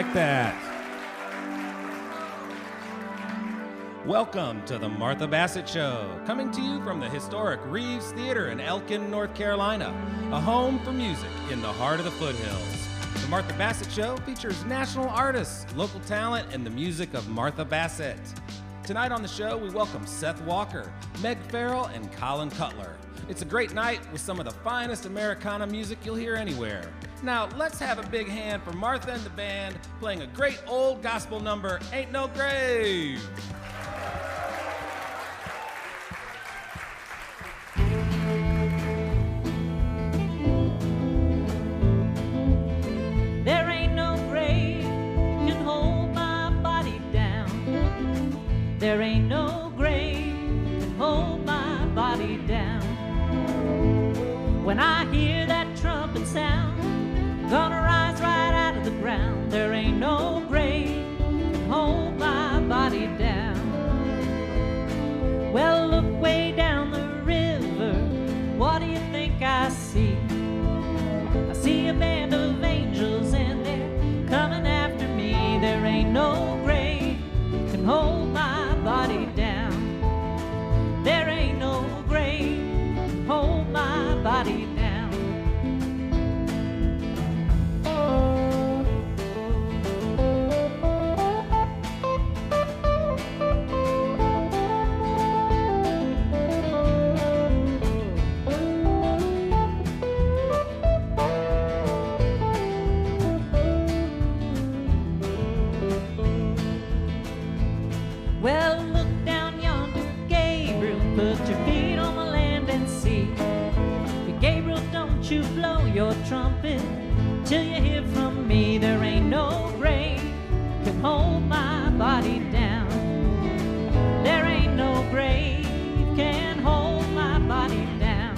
Like that. Welcome to the Martha Bassett Show, coming to you from the historic Reeves Theater in Elkin, North Carolina, a home for music in the heart of the foothills. The Martha Bassett Show features national artists, local talent, and the music of Martha Bassett. Tonight on the show, we welcome Seth Walker, Megg Farrell, and Colin Cutler. It's a great night with some of the finest Americana music you'll hear anywhere. Now, let's have a big hand for Martha and the band playing a great old gospel number, Ain't No Grave. There ain't no grave can hold my body down. There ain't no grave can hold my body down. When I hear that trumpet sound, gonna rise right out of the ground. There ain't no grave can hold my body down. Well, look way down the river. What do you think I see? I see a band of angels and they're coming after me. There ain't no grave can hold my body down. There ain't no grave can hold my body down. Well, look down yonder, Gabriel, put your feet on the land and see. But Gabriel, don't you blow your trumpet till you hear from me. There ain't no grave can hold my body down. There ain't no grave can hold my body down.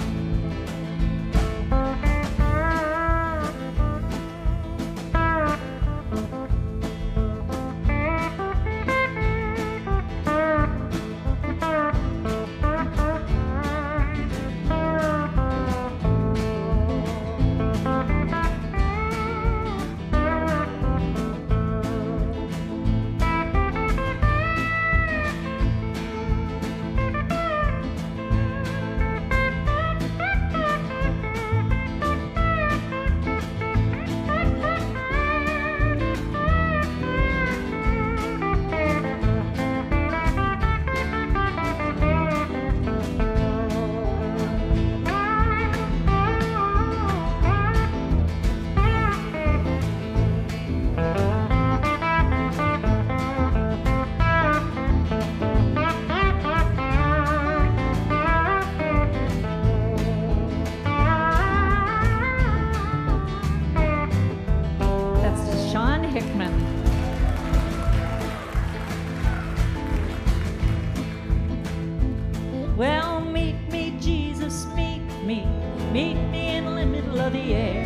Well, meet me, Jesus, meet me in the middle of the air.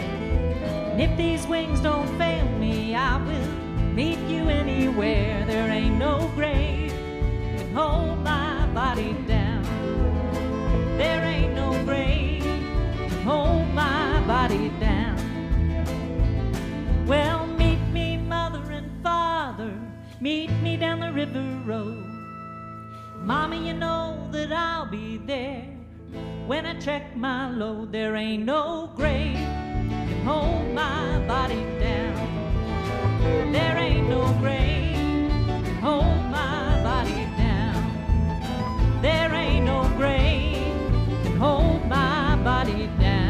And if these wings don't fail me, I will meet you anywhere. There ain't no grave can hold my body down. There ain't no grave can hold my body down. Well, meet me, mother and father, meet me down the river road. Mama, you know that I'll be there when I check my load. There ain't no grave can hold my body down. There ain't no grave can hold my body down. There ain't no grave can hold my body down.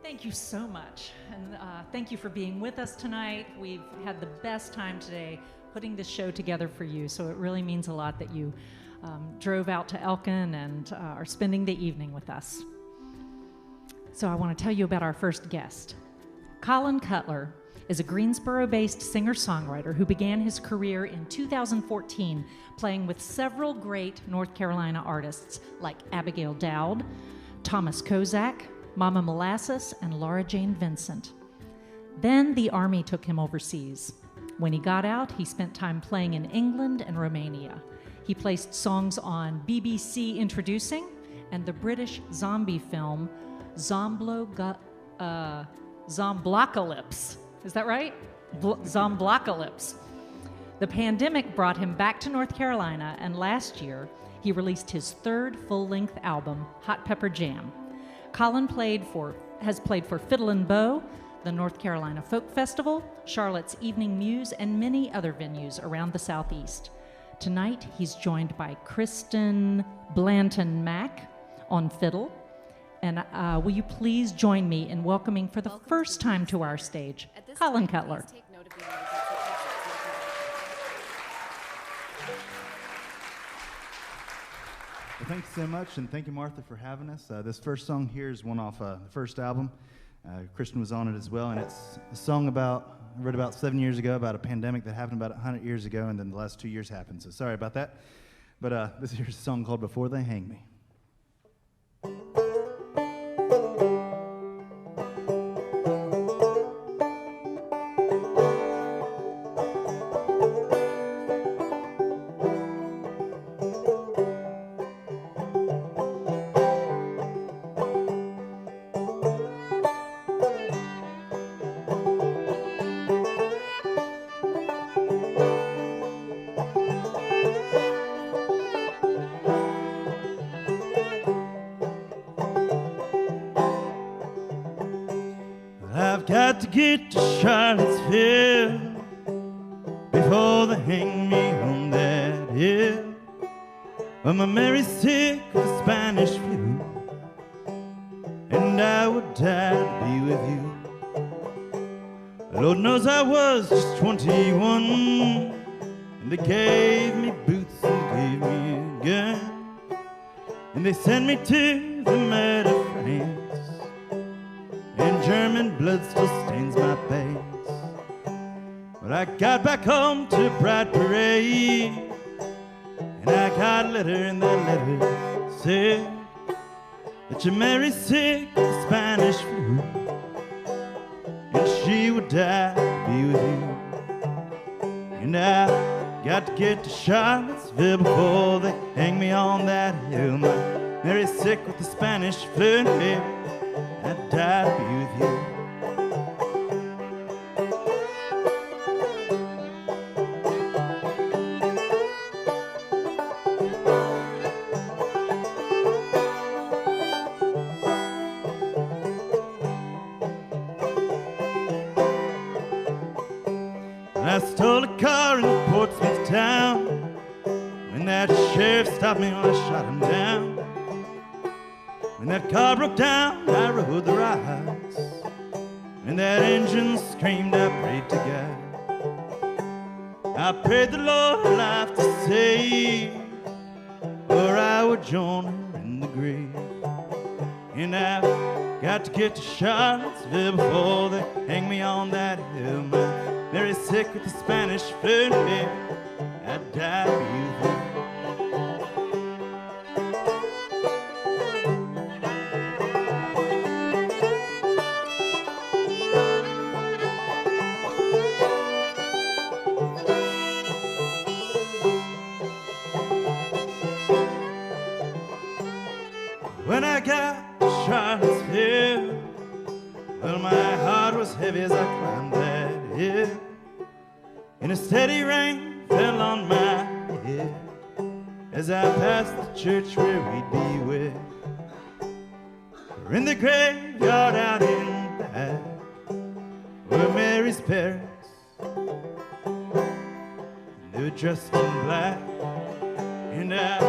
Thank you so much, and thank you for being with us tonight. We've had the best time today putting this show together for you, so it really means a lot that you drove out to Elkin and are spending the evening with us. So I want to tell you about our first guest. Colin Cutler is a Greensboro-based singer-songwriter who began his career in 2014 playing with several great North Carolina artists like Abigail Dowd, Thomas Kozak, Mama Molasses, and Laura Jane Vincent. Then the army took him overseas. When he got out, he spent time playing in England and Romania. He placed songs on BBC Introducing and the British zombie film Zomblocalypse. Is that right? Zomblocalypse. The pandemic brought him back to North Carolina, and last year he released his third full-length album, Hot Pepper Jam. Colin has played for Fiddle and Bow, the North Carolina Folk Festival, Charlotte's Evening Muse, and many other venues around the Southeast. Tonight, he's joined by Kristen Blanton Mack on fiddle. And will you please join me in welcoming for the first time to our stage, Colin Cutler. Well, thank you so much, and thank you, Martha, for having us. This first song here is one off the first album. Kristen was on it as well, and it's a song I wrote about 7 years ago about a pandemic that happened about 100 years ago, and then the last 2 years happened, so sorry about that. But this here's a song called Before They Hang Me. Got to get to Charlottesville before they hang me on that hill. Well, my Mary's sick of the Spanish flu, and I would die to be with you. Lord knows I was just 21, and they gave me boots and gave me a gun, and they sent me to the mud of France. And German blood still stains my face. But I got back home to Pride Parade, and I got a letter, and that letter said that your Mary's sick of the Spanish flu, and she would die to be with you. And I got to get to Charlottesville before they hang me on that hill. My Mary's sick with the Spanish flu, and I'd die to be with you. I stole a car in Portsmouth town. When that sheriff stopped me, I shot him down. When that car broke down, I rode the rocks. When that engine screamed, I prayed to God. I prayed the Lord life to save, or I would join her in the grave. And I've got to get to Charlottesville before they hang me on that hill. My Mary's sick with the Spanish flu, I'd die to be with her. When I got to Charlottesville, well, my heart was heavy as I climbed that hill, and a steady rain fell on my head as I passed the church where we'd be wed. We're in the graveyard out in back, where Mary's parents, they were dressed in black, and I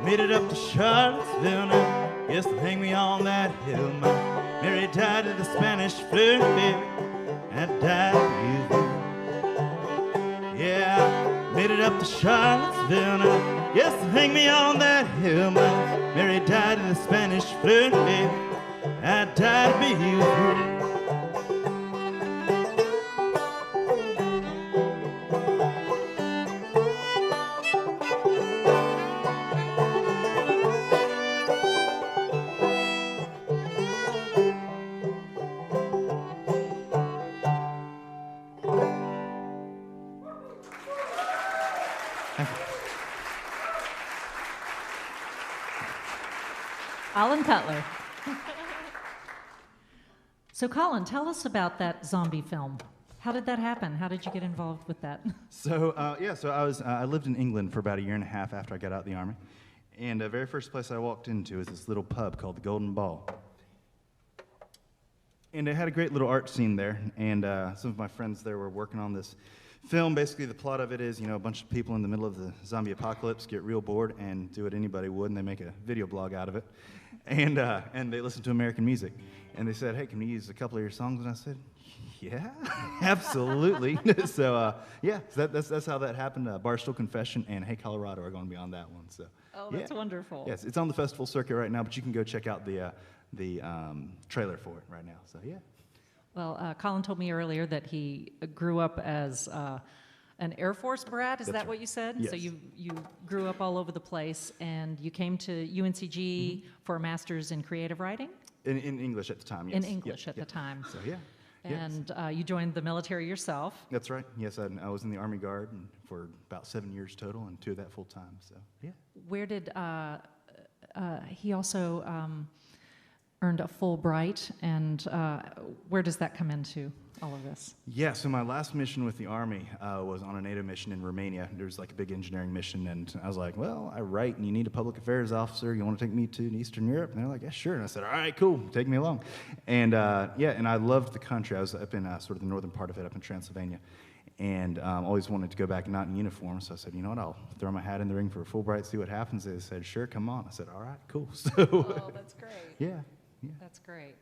made it up to Charlottesville. Now guess they'll hang me on that hill. My Mary died of the Spanish flu, and died with you. Yeah, I made it up to Charlottesville. Now guess they'll hang me on that hill. My Mary died of the Spanish flu, and died to be with you. Colin Cutler. So, Colin, tell us about that zombie film. How did that happen? How did you get involved with that? So I lived in England for about a year and a half after I got out of the Army. And the very first place I walked into was this little pub called the Golden Ball. And it had a great little art scene there, and some of my friends there were working on this film. Basically, the plot of it is, a bunch of people in the middle of the zombie apocalypse get real bored and do what anybody would, and they make a video blog out of it. And they listen to American music. And they said, hey, can we use a couple of your songs? And I said, yeah, absolutely. So that's how that happened. Barstool Confession and Hey Colorado are going to be on that one. So. Oh, that's wonderful. Yes, it's on the festival circuit right now, but you can go check out the trailer for it right now. So yeah. Well, Colin told me earlier that he grew up as an Air Force brat. Is that what you said? Yes. So you grew up all over the place, and you came to UNCG for a master's in creative writing? In English at the time, yes. In English at the time. So yeah. And you joined the military yourself. That's right. Yes, I was in the Army Guard for about 7 years total, and 2 of that full time. So yeah. Where did he also earned a Fulbright, and where does that come into all of this? Yeah, so my last mission with the Army was on a NATO mission in Romania. There was like a big engineering mission, and I was like, well, I write, and you need a public affairs officer. You want to take me to Eastern Europe? And they're like, yeah, sure. And I said, all right, cool, take me along. And and I loved the country. I was up in sort of the northern part of it, up in Transylvania, and always wanted to go back not in uniform. So I said, you know what, I'll throw my hat in the ring for a Fulbright, see what happens. They said, sure, come on. I said, all right, cool. So, oh, that's great. Yeah. That's great.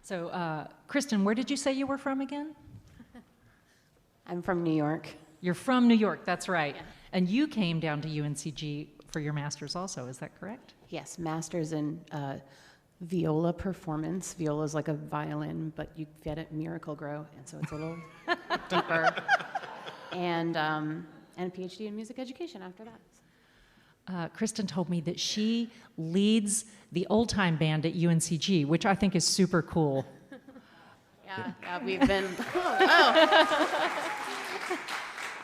So, Kristen, where did you say you were from again? I'm from New York. You're from New York, that's right. Yeah. And you came down to UNCG for your master's also, is that correct? Yes, master's in viola performance. Viola is like a violin, but you get it Miracle Grow, and so it's a little deeper. And a PhD in music education after that. Kristen told me that she leads the old-time band at UNCG, which I think is super cool. Yeah, we've been.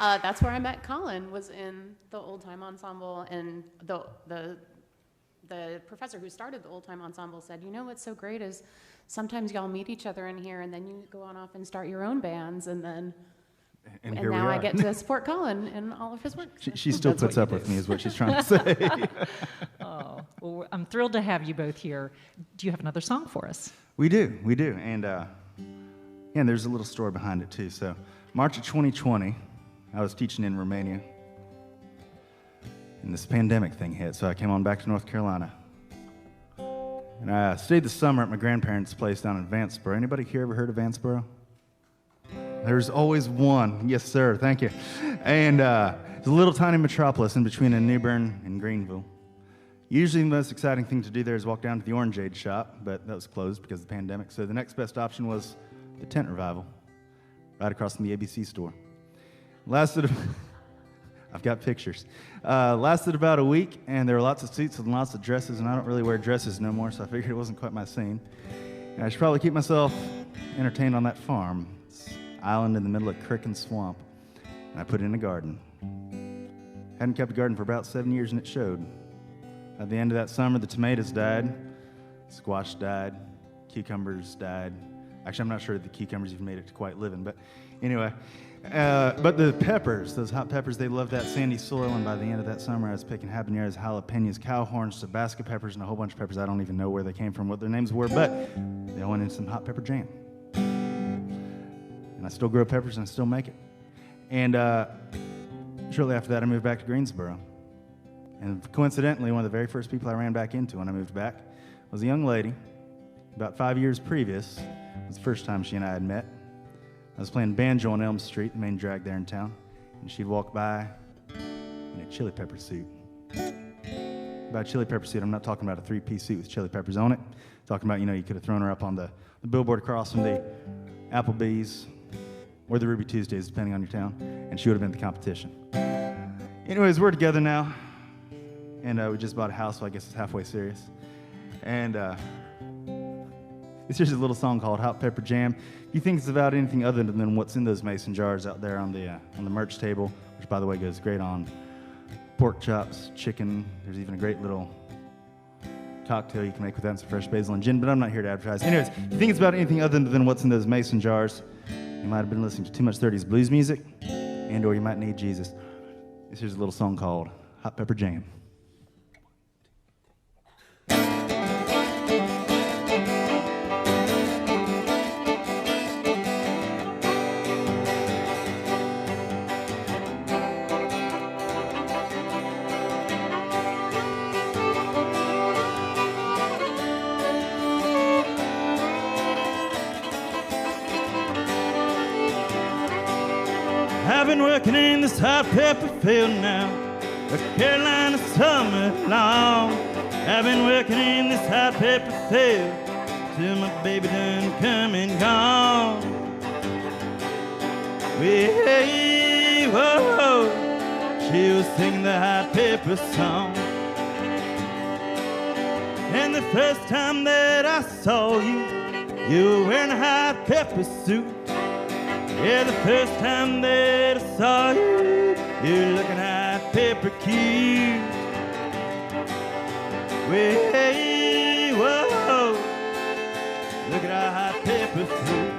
That's where I met Colin. Was in the old-time ensemble, and the professor who started the old-time ensemble said, "You know what's so great is sometimes y'all meet each other in here, and then you go on off and start your own bands, and then." And now I get to support Colin in all of his work. She still puts up with me, is what she's trying to say. Oh, well, I'm thrilled to have you both here. Do you have another song for us? We do. And there's a little story behind it, too. So, March of 2020, I was teaching in Romania, and this pandemic thing hit, so I came on back to North Carolina. And I stayed the summer at my grandparents' place down in Vanceboro. Anybody here ever heard of Vanceboro? There's always one. Yes, sir. Thank you. And it's a little tiny metropolis in between New Bern and Greenville. Usually the most exciting thing to do there is walk down to the Orangeade shop, but that was closed because of the pandemic. So the next best option was the Tent Revival, right across from the ABC store. I've got pictures. Lasted about a week, and there were lots of suits and lots of dresses, and I don't really wear dresses no more, so I figured it wasn't quite my scene. And I should probably keep myself entertained on that farm. Island in the middle of creek and swamp, and I put in a garden. Hadn't kept a garden for about 7 years, and it showed. At the end of that summer, the tomatoes died, squash died, cucumbers died. Actually, I'm not sure the cucumbers even made it to quite living, but anyway. But the peppers, those hot peppers, they loved that sandy soil, and by the end of that summer, I was picking habaneros, jalapenos, cow horns, Tabasco peppers, and a whole bunch of peppers. I don't even know where they came from, what their names were, but they all went in some hot pepper jam. And I still grow peppers, and I still make it. And shortly after that, I moved back to Greensboro. And coincidentally, one of the very first people I ran back into when I moved back was a young lady. About 5 years previous, it was the first time she and I had met. I was playing banjo on Elm Street, the main drag there in town, and she'd walk by in a chili pepper suit. By a chili pepper suit, I'm not talking about a 3-piece suit with chili peppers on it. I'm talking about, you could have thrown her up on the billboard across from the Applebee's or the Ruby Tuesdays, depending on your town, and she would have been the competition. Anyways, we're together now, and we just bought a house, so I guess it's halfway serious. And it's just a little song called Hot Pepper Jam. If you think it's about anything other than what's in those mason jars out there on the merch table, which, by the way, goes great on pork chops, chicken. There's even a great little cocktail you can make with that and some fresh basil and gin, but I'm not here to advertise. Anyways, if you think it's about anything other than what's in those mason jars, you might have been listening to too much 30s blues music, and or you might need Jesus. Here's a little song called Hot Pepper Jam. I've been working in this hot pepper field now, a Carolina summer long. I've been working in this hot pepper field till my baby done come and gone. Hey, whoa, she was singing the hot pepper song. And the first time that I saw you, you were wearing a hot pepper suit. Yeah, the first time that I saw you, you're looking hot pepper cute. Way, whoa, look at our hot pepper fruit.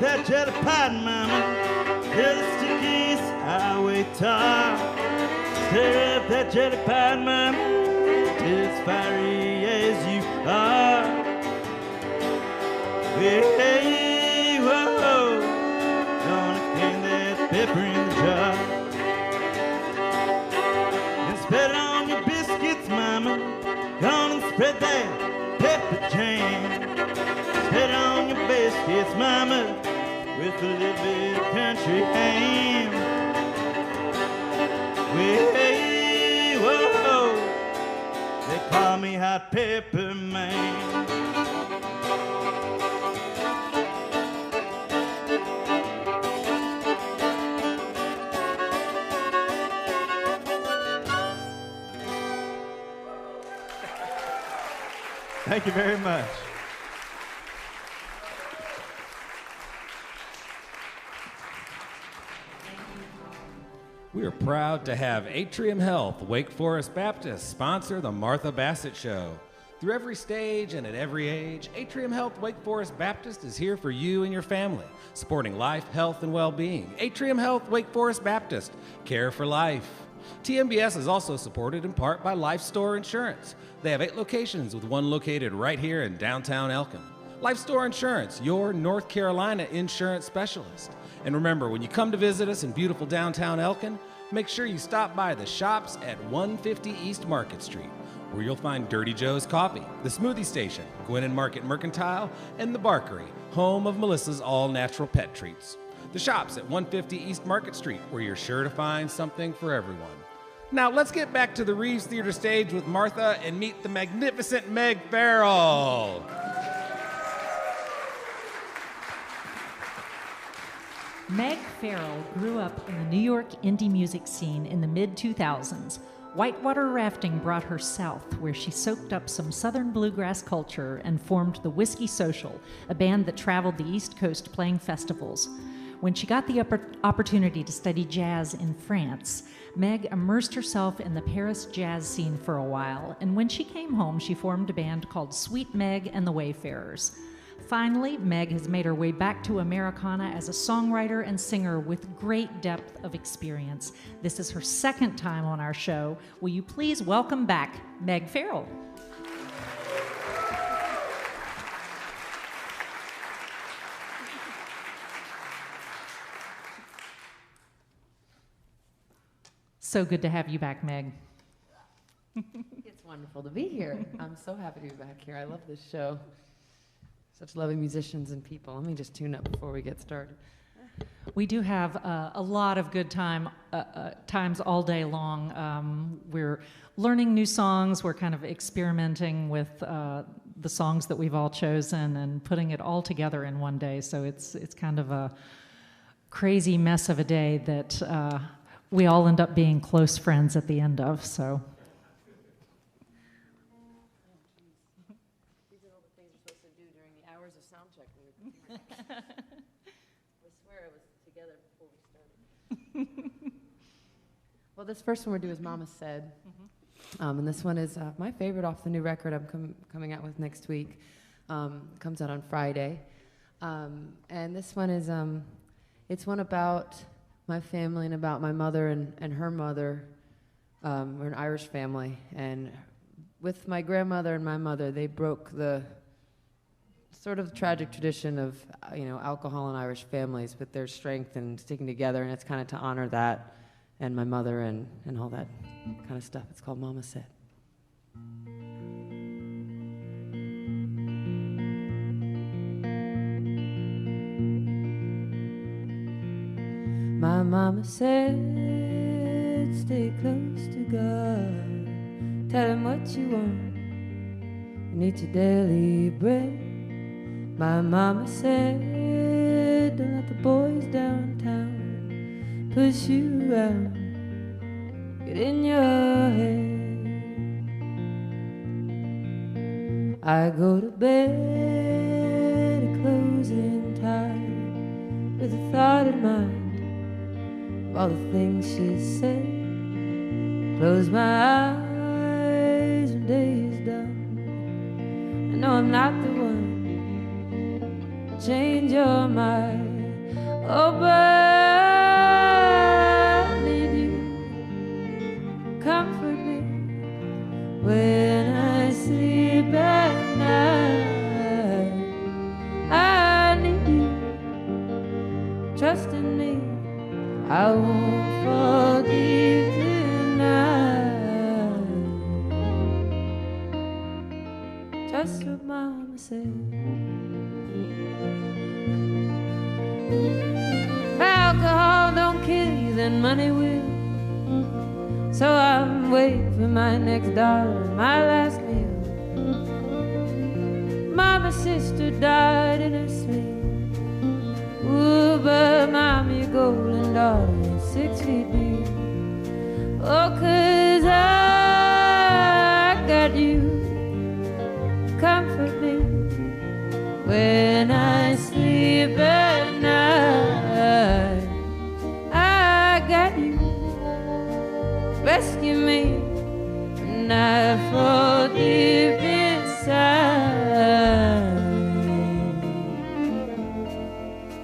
That jelly pot, mama, till the stickiest highway tar. Stir up that jelly pot, mama, till it's fiery as you are. Hey, whoa, gonna can that pepper in the jar. And spread it on your biscuits, mama, gonna spread that pepper jam. Spread it on your biscuits, mama, with a little bit of country ham. Way, whoa, they call me Hot Pepper Man. Thank you very much. We are proud to have Atrium Health Wake Forest Baptist sponsor the Martha Bassett Show. Through every stage and at every age, Atrium Health Wake Forest Baptist is here for you and your family, supporting life, health, and well-being. Atrium Health Wake Forest Baptist, care for life. TMBS is also supported in part by Life Store Insurance. They have 8 locations with one located right here in downtown Elkin. Life Store Insurance, your North Carolina insurance specialist. And remember, when you come to visit us in beautiful downtown Elkin, make sure you stop by the shops at 150 East Market Street, where you'll find Dirty Joe's Coffee, the Smoothie Station, Gwinnett Market Mercantile, and the Barkery, home of Melissa's all-natural pet treats. The shops at 150 East Market Street, where you're sure to find something for everyone. Now, let's get back to the Reeves Theater stage with Martha and meet the magnificent Megg Farrell. Megg Farrell grew up in the New York indie music scene in the mid-2000s. Whitewater rafting brought her south, where she soaked up some southern bluegrass culture and formed the Whiskey Social, a band that traveled the East Coast playing festivals. When she got the opportunity to study jazz in France, Megg immersed herself in the Paris jazz scene for a while, and when she came home, she formed a band called Sweet Megg and the Wayfarers. Finally, Megg has made her way back to Americana as a songwriter and singer with great depth of experience. This is her second time on our show. Will you please welcome back Megg Farrell? So good to have you back, Megg. It's wonderful to be here. I'm so happy to be back here. I love this show. Such lovely musicians and people. Let me just tune up before we get started. We do have a lot of good times all day long. We're learning new songs. We're kind of experimenting with the songs that we've all chosen and putting it all together in one day. So it's kind of a crazy mess of a day that we all end up being close friends at the end of. So. These are all the things we're supposed to do during the hours of sound check. I swear it was together before we started. Well, this first one we're doing is Mama Said. And this one is my favorite off the new record I'm coming out with next week. Comes out on Friday. And this one is, it's one about my family and about my mother and her mother. We're an Irish family. And with my grandmother and my mother, they broke the sort of tragic tradition of, alcohol in Irish families with their strength and sticking together. And it's kind of to honor that and my mother and all that kind of stuff. It's called Mama Said. My mama said, stay close to God. Tell him what you want and eat your daily bread. My mama said, don't let the boys downtown push you around, get in your head. I go to bed at closing time with a thought in mind of all the things she said. Close my eyes when day is done. I know I'm not the one to change your mind. Oh, but I need you. Comfort me when I sleep at night. I need you. Trust in me. I won't fall deep tonight. Just what Mama said. If alcohol don't kill you, then money will. So I'm waiting for my next dollar, my last meal. Mama's sister died in her sleep. Ooh, but Mama, your golden daughter is 6 feet deep. Oh, 'cause I got you. Comfort me when I sleep at night. I got you. Rescue me when I fall deep inside.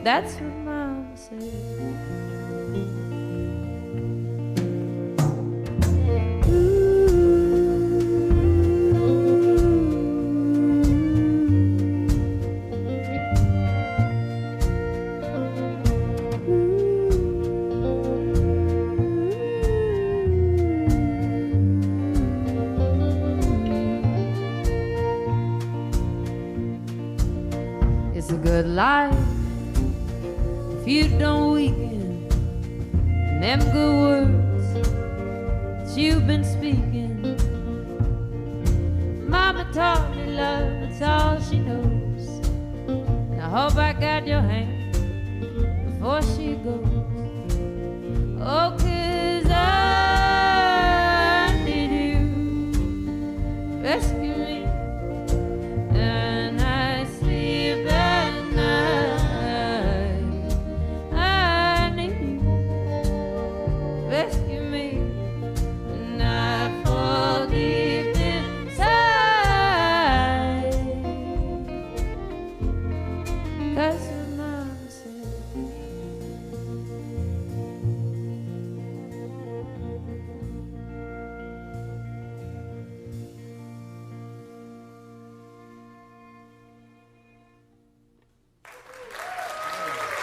That's what Mama said. It's a good life if you don't weaken them good words that you've been speaking. Mama taught me love, that's all she knows. And I hope I got your hand before she goes. Oh, 'cause I need you. Rescue me. And I sleep at night. I need you. Rescue me. And I fall deep inside. 'Cause your mama said.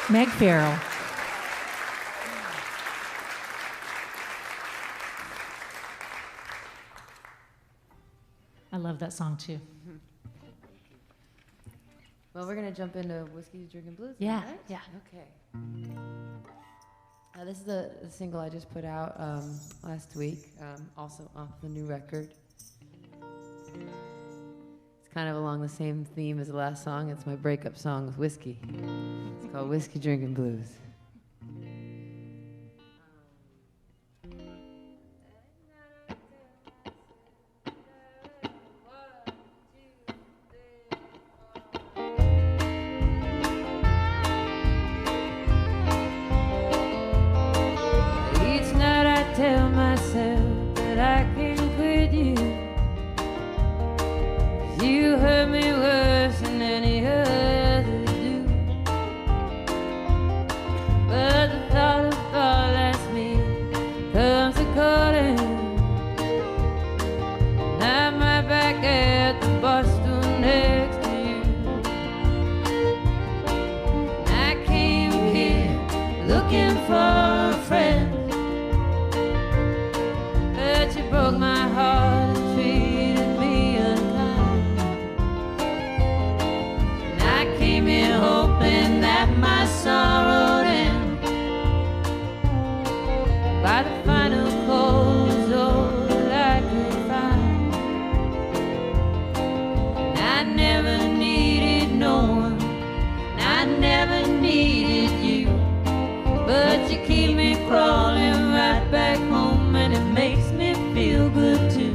Megg Farrell. I love that song too. Well, we're going to jump into Whiskey, Drinking Blues. Yeah, right? yeah. Okay. This is the single I just put out last week, also off the new record. It's kind of along the same theme as the last song. It's my breakup song with Whiskey. It's called Whiskey Drinking Blues. Tell myself that I can quit you. You hurt me worse than any other do. But the thought of all that's me comes a calling. And I'm right back at the bar stool next to you. I came here looking for a friend. Broke my heart and treated me unkind. And I came here hoping that my sorrow would end. By the final cold was all that I could find. And I never needed no one, and I never needed you. But you keep me crawling right back home, and it makes me feel good too.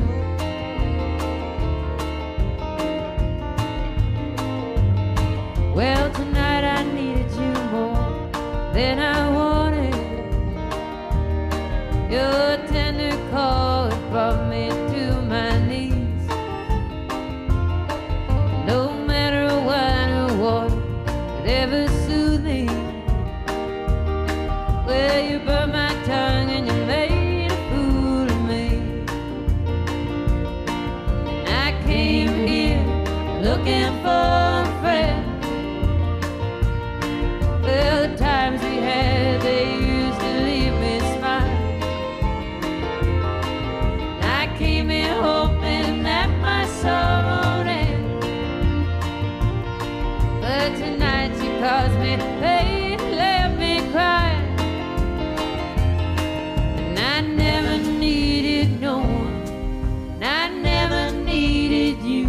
Well, tonight I needed you more than I wanted. Your tender call had brought me to my knees. No matter wine or water could ever soothe me. Well, you burned my tongue and you made a fool of me. And I came here looking for a friend. Well, the times we had, they used to leave me smiling. And I came here hoping that my sorrow would end. But tonight you caused me pain, left me crying. I never needed no one, and I never needed you.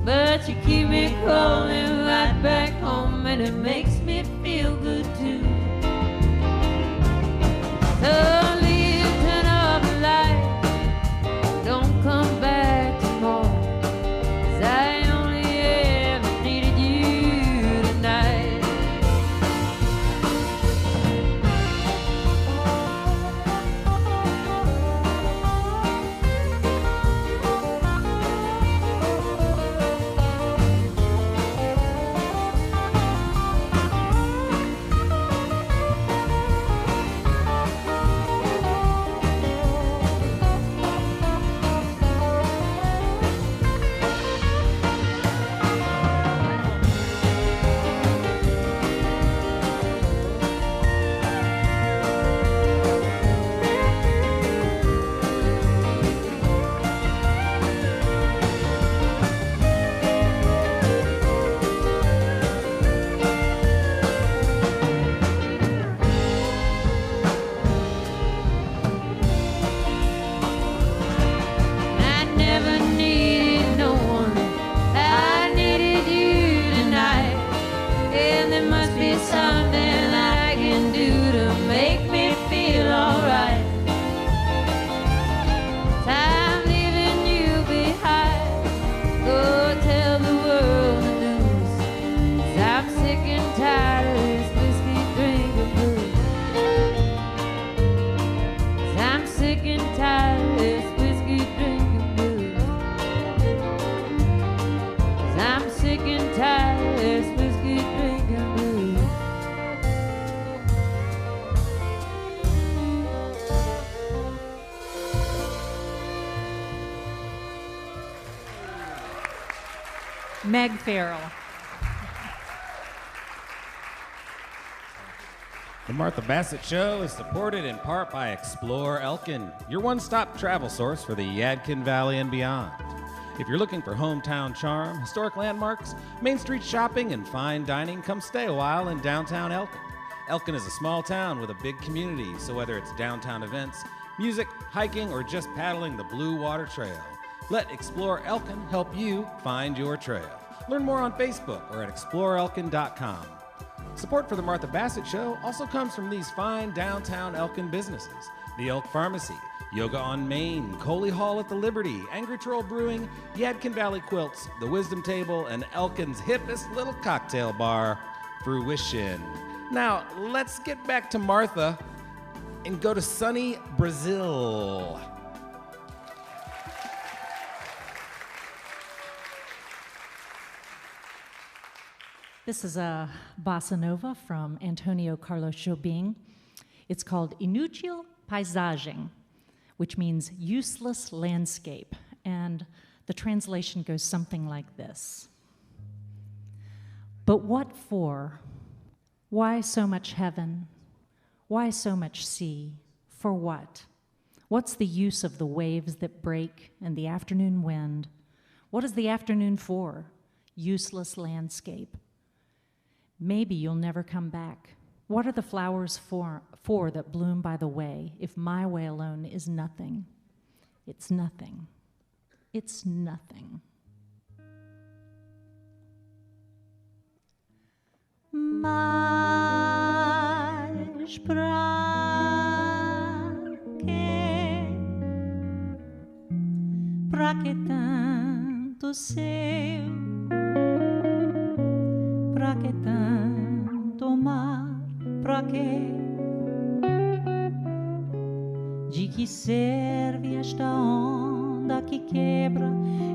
But you keep me crawling right back home, and it makes me feel good too. So leave, turn off the light, don't come back tomorrow, 'cause I only ever needed you tonight. Megg Farrell. The Martha Bassett Show is supported in part by Explore Elkin, your one-stop travel source for the Yadkin Valley and beyond. If you're looking for hometown charm, historic landmarks, Main Street shopping, and fine dining, come stay a while in downtown Elkin. Elkin is a small town with a big community, so whether it's downtown events, music, hiking, or just paddling the Blue Water Trail, Let Explore Elkin help you find your trail. Learn more on Facebook or at exploreelkin.com. Support for the Martha Bassett Show also comes from these fine downtown Elkin businesses: the Elk Pharmacy, Yoga on Main, Coley Hall at the Liberty, Angry Troll Brewing, Yadkin Valley Quilts, the Wisdom Table, and Elkin's hippest little cocktail bar, Fruition. Now, let's get back to Martha and go to sunny Brazil. This is a bossa nova from Antonio Carlos Jobim. It's called Inútil Paisagem, which means useless landscape. And the translation goes something like this. But what for? Why so much heaven? Why so much sea? For what? What's the use of the waves that break and the afternoon wind? What is the afternoon for? Useless landscape. Maybe you'll never come back. What are the flowers for that bloom by the way, if my way alone is nothing? It's nothing. It's nothing. Mas pra que tanto seu? Pra que tanto mar? Pra que? De que serve esta onda que quebra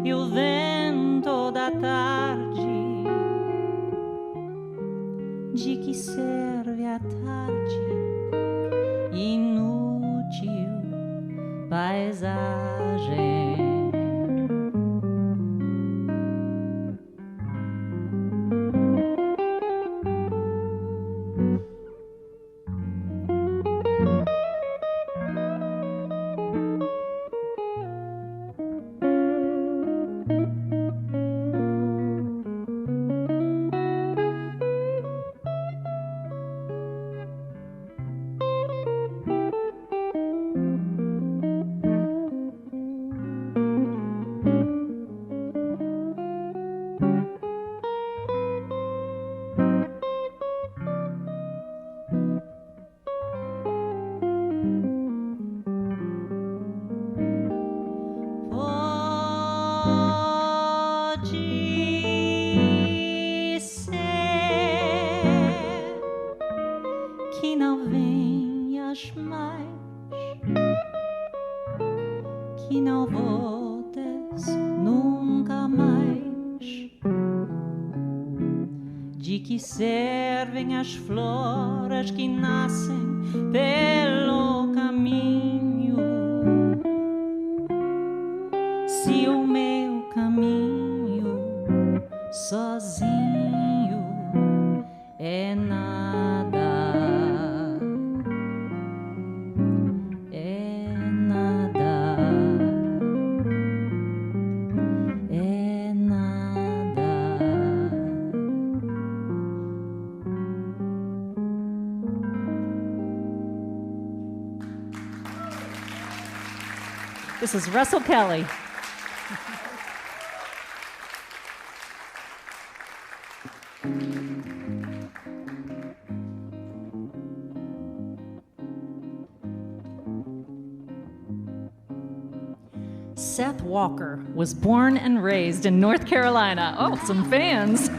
e o vento da tarde? De que serve a tarde? Inútil paisagem. Servem as flores que nascem pelo caminho. Se o meu caminho sozinho é nada, é nada, é nada. This is Russell Kelly. Seth Walker was born and raised in North Carolina. Oh, some fans.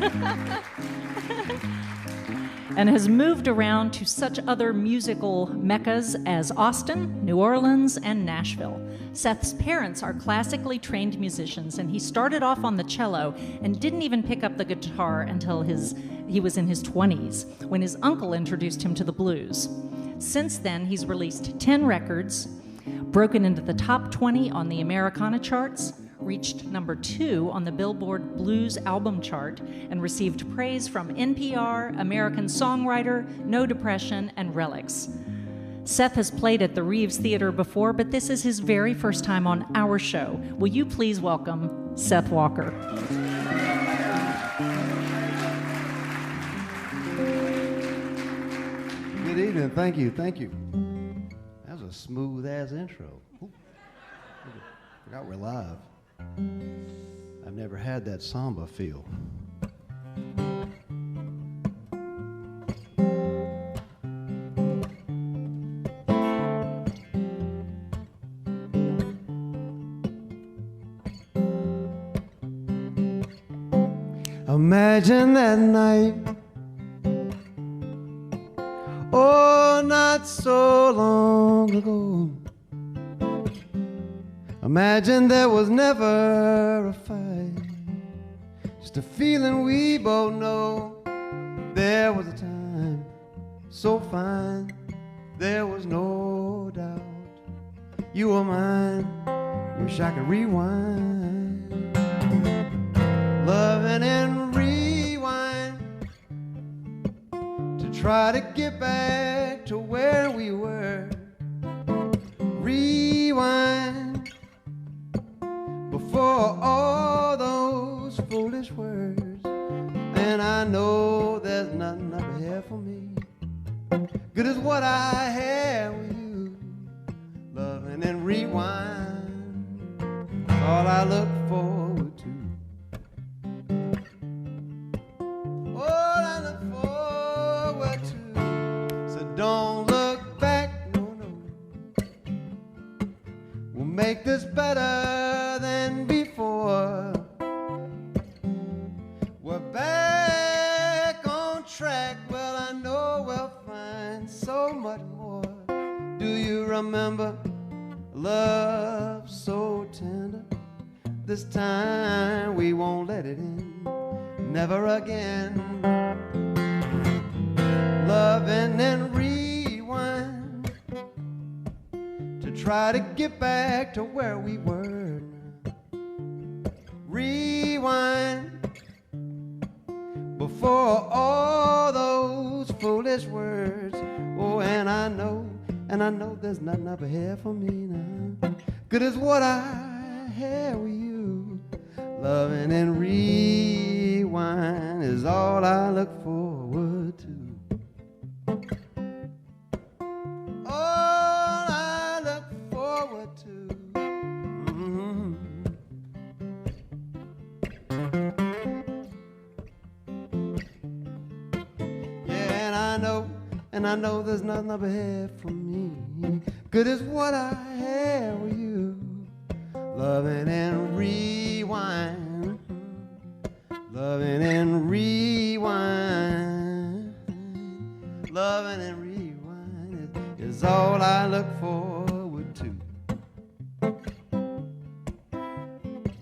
And has moved around to such other musical meccas as Austin, New Orleans, and Nashville. Seth's parents are classically trained musicians, and he started off on the cello and didn't even pick up the guitar until he was in his 20s, when his uncle introduced him to the blues. Since then, he's released 10 records, broken into the top 20 on the Americana charts, reached number 2 on the Billboard Blues album chart, and received praise from NPR, American Songwriter, No Depression, and Relics. Seth has played at the Reeves Theater before, but this is his very first time on our show. Will you please welcome Seth Walker? Good evening, thank you. That was a smooth-ass intro. Ooh. Forgot we're live. I've never had that samba feel. Imagine that night, oh, not so long ago. Imagine there was never a fight, just a feeling we both know. There was a time so fine, there was no doubt. You were mine, wish I could rewind, loving and rewind, to try to get back to where we were. Rewind before all those foolish words. And I know there's nothing up here for me, good as what I had with you. Loving and rewind, all I look forward to. All I look forward to. So don't look back, no, no. We'll make this better than before. We're back on track. Well, I know we'll find so much more. Do you remember love so tender? This time we won't let it in, never again. Loving and rewind, to try to get back to where we were. Rewind before all those foolish words. Oh, and I know there's nothing up ahead for me now, good as what I had with you. Loving and rewind is all I look forward to. All I look forward to. Yeah, and I know there's nothing up ahead for me, good as what I had with you. Loving and rewind, loving and rewind, loving and rewind is all I look forward to.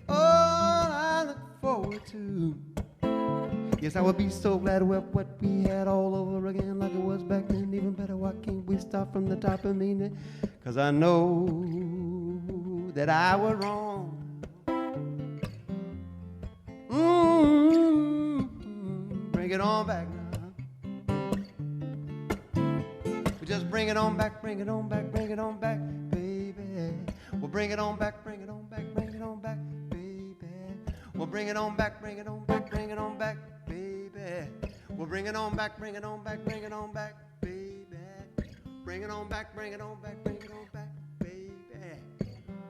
All I look forward to. Yes, I would be so glad with what we had all over again like it was back then. Even better, why can't we start from the top and mean it? 'Cause I know that I was wrong. Bring it on back now. We just bring it on back, bring it on back, bring it on back, baby. We'll bring it on back, bring it on back, bring it on back, baby. We'll bring it on back, bring it on back, bring it on back, baby. We'll bring it on back, bring it on back, bring it on back, baby. Bring it on back, bring it on back, bring it on back, baby.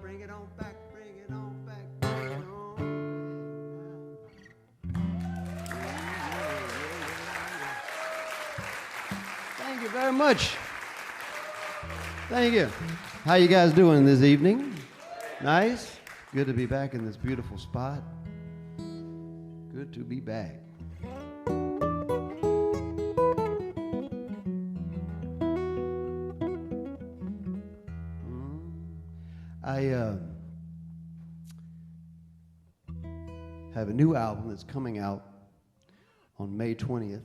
Bring it on back, bring it on back, bring it on back. Thank you very much. Thank you. How you guys doing this evening? Nice? Good to be back in this beautiful spot. Good to be back. I have a new album that's coming out on May 20th.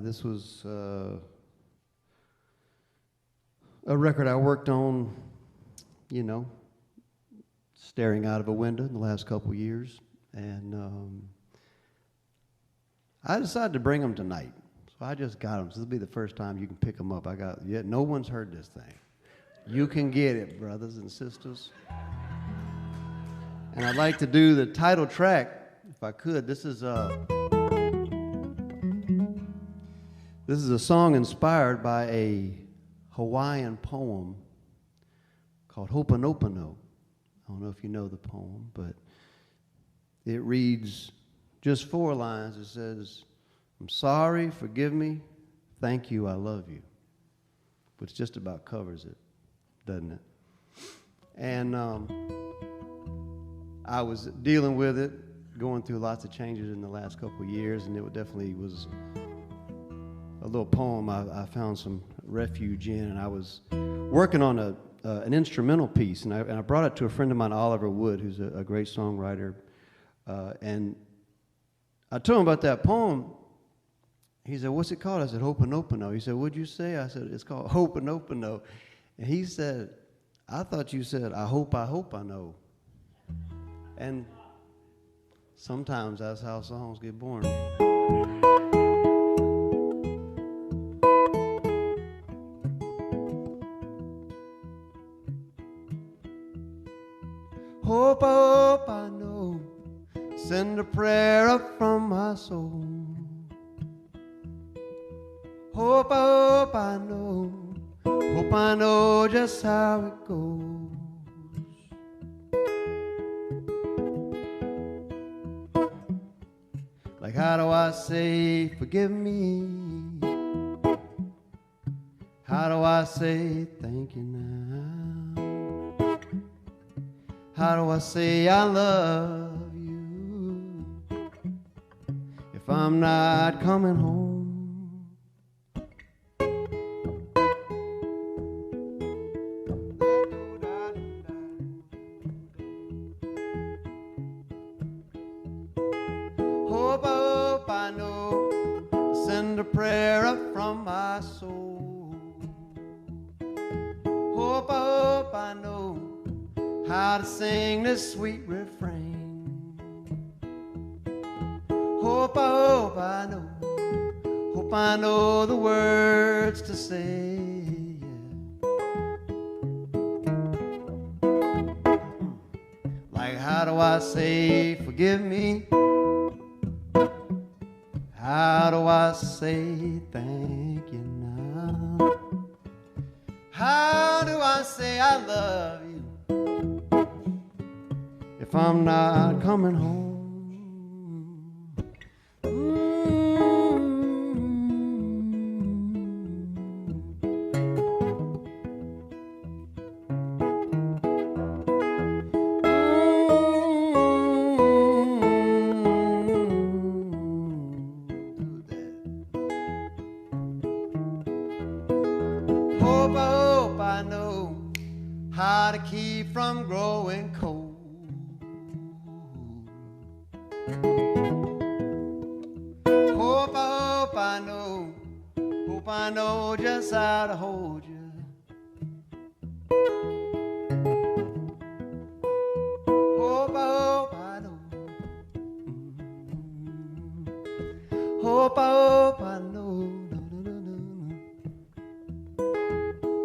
This was a record I worked on, you know, staring out of a window in the last couple years. And I decided to bring them tonight. So I just got them. So this will be the first time you can pick them up. No one's heard this thing. You can get it, brothers and sisters. And I'd like to do the title track, if I could. This is a song inspired by a Hawaiian poem called Ho'oponopono. I don't know if you know the poem, but it reads just 4 lines. It says, I'm sorry, forgive me, thank you, I love you. Which just about covers it, doesn't it? And I was dealing with it, going through lots of changes in the last couple of years, and it definitely was a little poem I found some refuge in. And I was working on an instrumental piece, and I brought it to a friend of mine, Oliver Wood, who's a great songwriter. And I told him about that poem. He said, what's it called? I said, Ho'oponopono. He said, what'd you say? I said, it's called Ho'oponopono. And he said, I thought you said, I hope I know. And sometimes that's how songs get born. Hope I know. Send a prayer up from my soul. Hope I know. Hope I know just how it goes. Like, how do I say forgive me? How do I say thank you now? How do I say I love you if I'm not coming home? Hope I know. Send a prayer up from my soul. Hope I know how to sing this sweet refrain. Hope I know. Hope I know the words to say. Like, how do I say forgive me? How do I say thank you now? How do I say I love you if I'm not coming home? Hope I know how to keep from growing cold. Hope I know. Hope I know just how to hold you. Hope I know. Hope I know.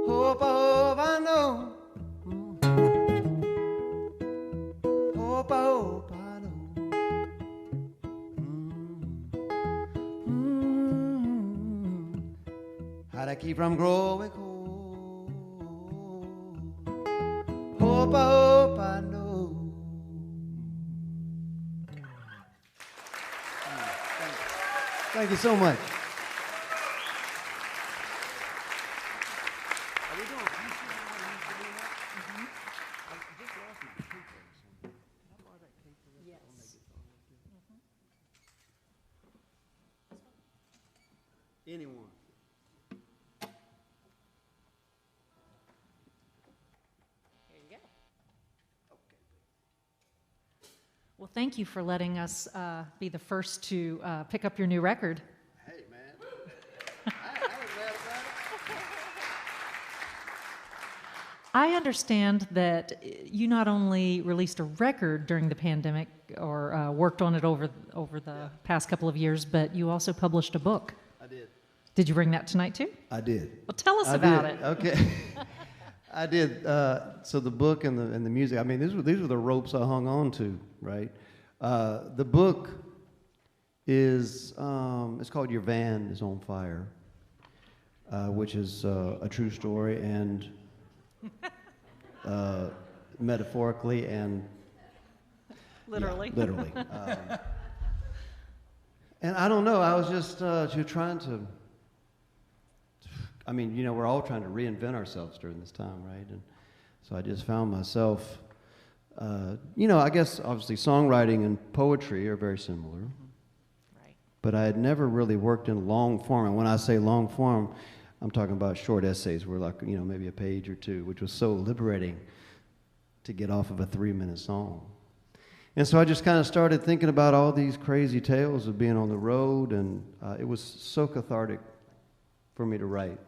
Hope I know. Hope I know. How'd I keep from growing cold? Hope I know. Thank you so much. Anyone. Here you go. Well, thank you for letting us be the first to pick up your new record. Hey, man. I was glad about it. I understand that you not only released a record during the pandemic or worked on it over the past couple of years, but you also published a book. I did. Did you bring that tonight too? I did. Well, tell us about it. Okay. I did. So the book and the music. I mean, these were the ropes I hung on to, right? The book is it's called "Your Van Is on Fire," which is a true story, and metaphorically and Literally. Yeah, literally. And I don't know, I was just trying to, I mean, you know, we're all trying to reinvent ourselves during this time, right? And so I just found myself, you know, I guess obviously songwriting and poetry are very similar. Right. But I had never really worked in long form. And when I say long form, I'm talking about short essays where, like, you know, maybe a page or two, which was so liberating to get off of a 3-minute song. And so I just kind of started thinking about all these crazy tales of being on the road, and it was so cathartic for me to write.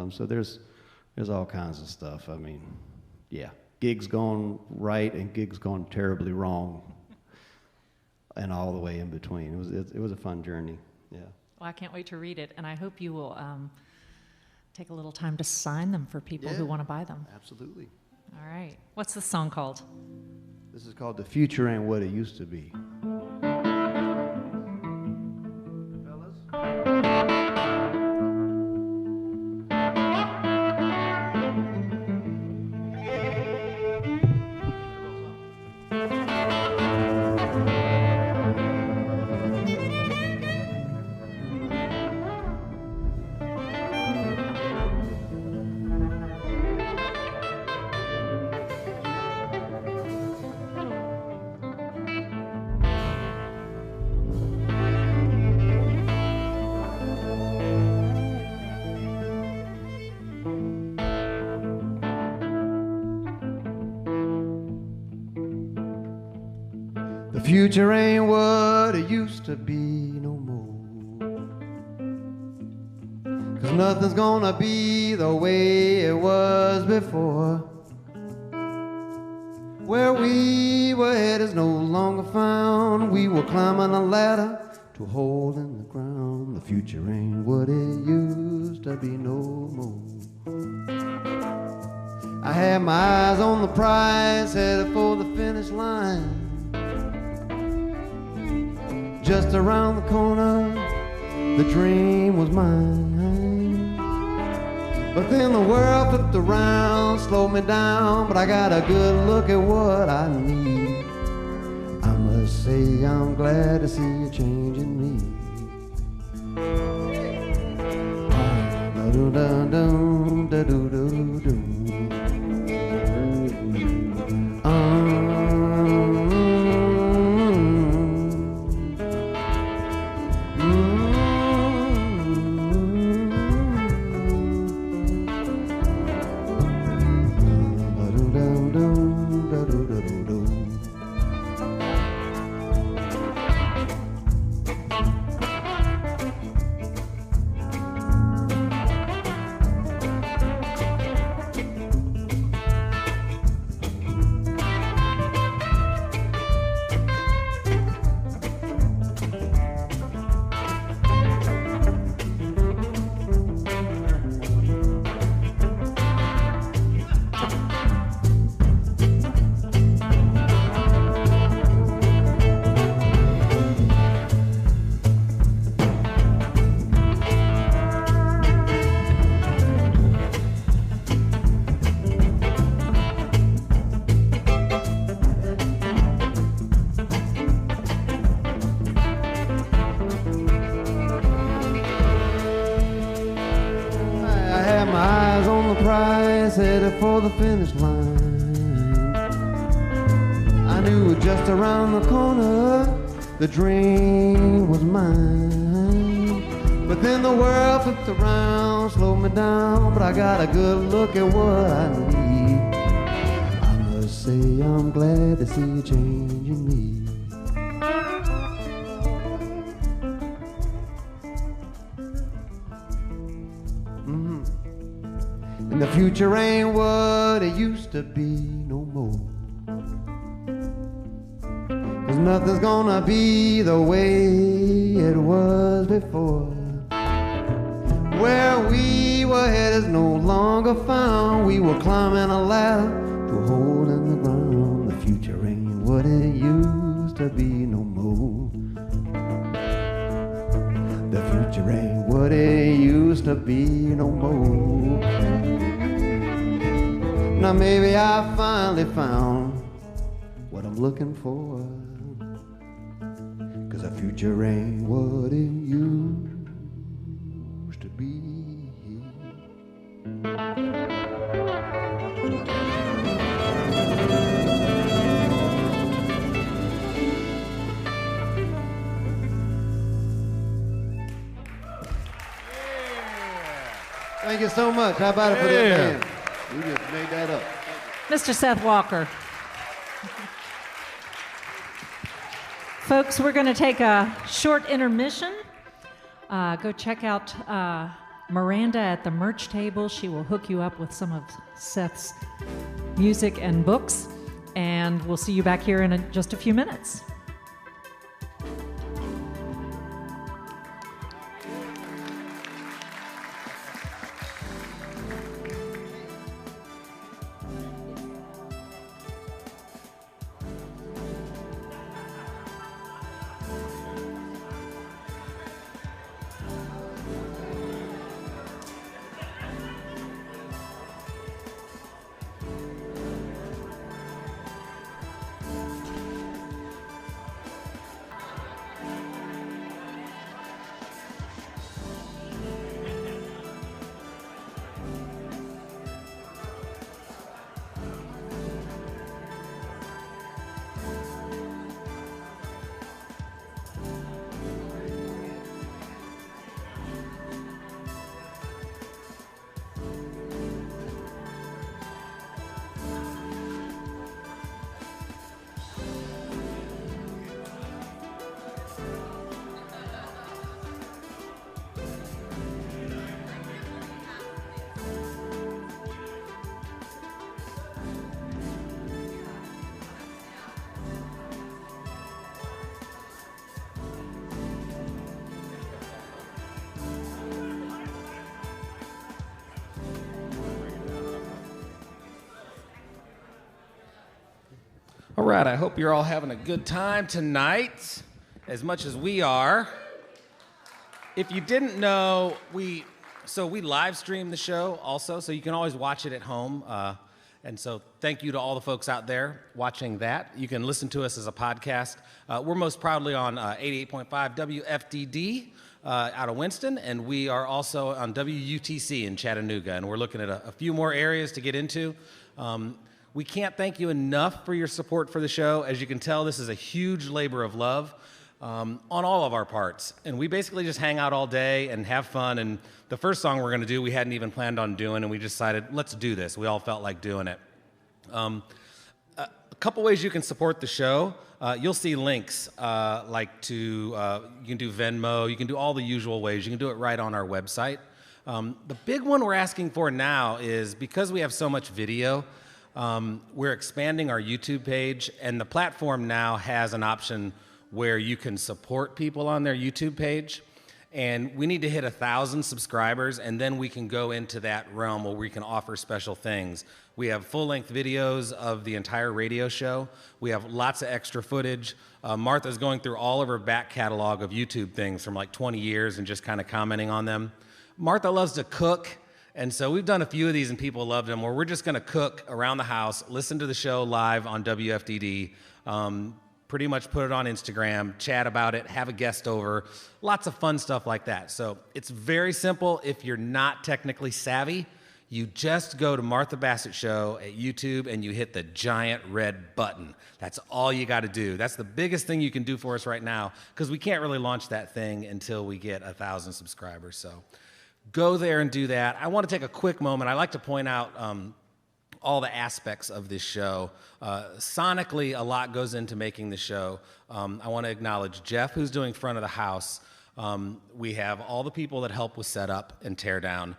So there's all kinds of stuff. I mean, yeah, gigs gone right and gigs gone terribly wrong, and all the way in between. It was a fun journey. Yeah. Well, I can't wait to read it, and I hope you will take a little time to sign them for people who want to buy them. Absolutely. All right. What's the song called? This is called "The Future Ain't What It Used to Be." The future ain't what it used to be no more. 'Cause nothing's gonna be the way it was before. Where we were headed is no longer found. We were climbing a ladder to a hole in the ground. The future ain't what it used to be no more. I had my eyes on the prize, headed for the finish line. Just around the corner, the dream was mine. But then the world flipped around, slowed me down, but I got a good look at what I need. I must say I'm glad to see you changing me. Da-do-da-dum, da-do-do-dum. Headed for the finish line. I knew just around the corner the dream was mine. But then the world flipped around, slowed me down, but I got a good look at what I need. I must say I'm glad to see you changing me. And the future ain't what it used to be no more. 'Cause nothing's gonna be the way it was before. Where we were headed is no longer found. We were climbing a ladder to a hole in the ground. The future ain't what it used to be no more. The future ain't what it used to be no more. Now maybe I finally found what I'm looking for. 'Cause the future ain't what it used to be. Thank you so much. How about it for that man? We just made that up. Mr. Seth Walker. Folks, we're going to take a short intermission. Go check out Miranda at the merch table. She will hook you up with some of Seth's music and books. And we'll see you back here in just a few minutes. All right, I hope you're all having a good time tonight, as much as we are. If you didn't know, we live stream the show also, so you can always watch it at home. And so thank you to all the folks out there watching that. You can listen to us as a podcast. We're most proudly on 88.5 WFDD out of Winston, and we are also on WUTC in Chattanooga, and we're looking at a few more areas to get into. We can't thank you enough for your support for the show. As you can tell, this is a huge labor of love on all of our parts. And we basically just hang out all day and have fun. And the first song we're going to do, we hadn't even planned on doing, and we decided, let's do this. We all felt like doing it. A couple ways you can support the show. You'll see links you can do Venmo, you can do all the usual ways. You can do it right on our website. The big one we're asking for now is, because we have so much video, we're expanding our YouTube page, and the platform now has an option where you can support people on their YouTube page. And we need to hit 1,000 subscribers, and then we can go into that realm where we can offer special things. We have full-length videos of the entire radio show. We have lots of extra footage. Martha's going through all of her back catalog of YouTube things from like 20 years and just kind of commenting on them. Martha loves to cook. And so we've done a few of these and people loved them, where we're just going to cook around the house, listen to the show live on WFDD, pretty much put it on Instagram, chat about it, have a guest over, lots of fun stuff like that. So it's very simple. If you're not technically savvy, you just go to Martha Bassett Show at YouTube and you hit the giant red button. That's all you got to do. That's the biggest thing you can do for us right now, because we can't really launch that thing until we get 1,000 subscribers. So go there and do that. I want to take a quick moment. I like to point out all the aspects of this show. Sonically, a lot goes into making the show. I want to acknowledge Jeff, who's doing front of the house. We have all the people that help with setup and tear down.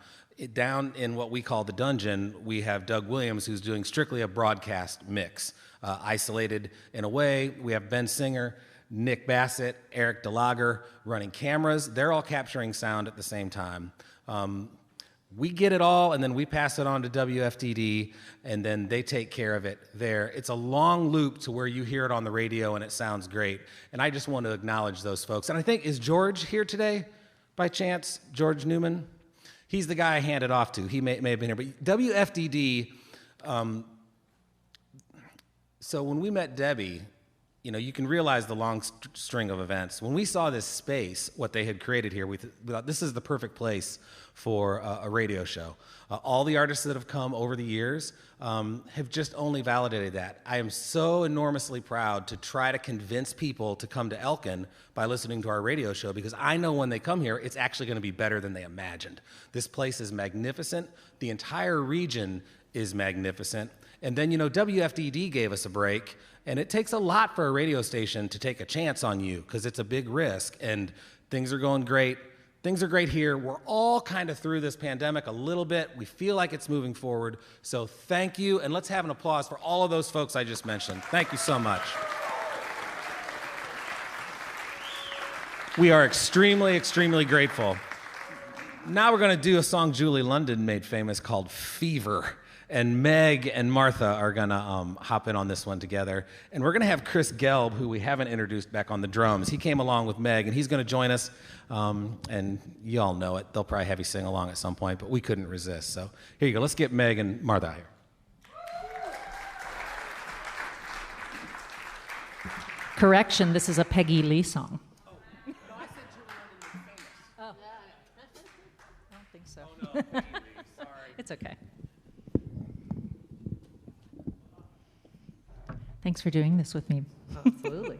Down in what we call the dungeon, we have Doug Williams, who's doing strictly a broadcast mix. Isolated in a way, we have Ben Singer, Nick Bassett, Eric DeLager running cameras. They're all capturing sound at the same time. We get it all, and then we pass it on to WFDD, and then they take care of it there. It's a long loop to where you hear it on the radio, and it sounds great. And I just want to acknowledge those folks. And I think, is George here today, by chance? George Newman? He's the guy I handed off to. He may have been here. But WFDD, So when we met Debbie, you know, you can realize the long string of events. When we saw this space, what they had created here, we thought this is the perfect place for a radio show. All the artists that have come over the years have just only validated that. I am so enormously proud to try to convince people to come to Elkin by listening to our radio show, because I know when they come here, it's actually going to be better than they imagined. This place is magnificent. The entire region is magnificent. And then, you know, WFDD gave us a break, and it takes a lot for a radio station to take a chance on you, because it's a big risk, and things are going great. Things are great here. We're all kind of through this pandemic a little bit. We feel like it's moving forward. So thank you, and let's have an applause for all of those folks I just mentioned. Thank you so much. We are extremely, extremely grateful. Now we're going to do a song Julie London made famous called Fever. And Megg and Martha are going to hop in on this one together. And we're going to have Chris Gelb, who we haven't introduced, back on the drums. He came along with Megg, and he's going to join us. And you all know it. They'll probably have you sing along at some point, but we couldn't resist. So here you go. Let's get Megg and Martha here. Correction, this is a Peggy Lee song. Oh, no, I said Julie London was famous. Oh. I don't think so. Oh, no, Peggy Lee, sorry. It's okay. Thanks for doing this with me. Absolutely.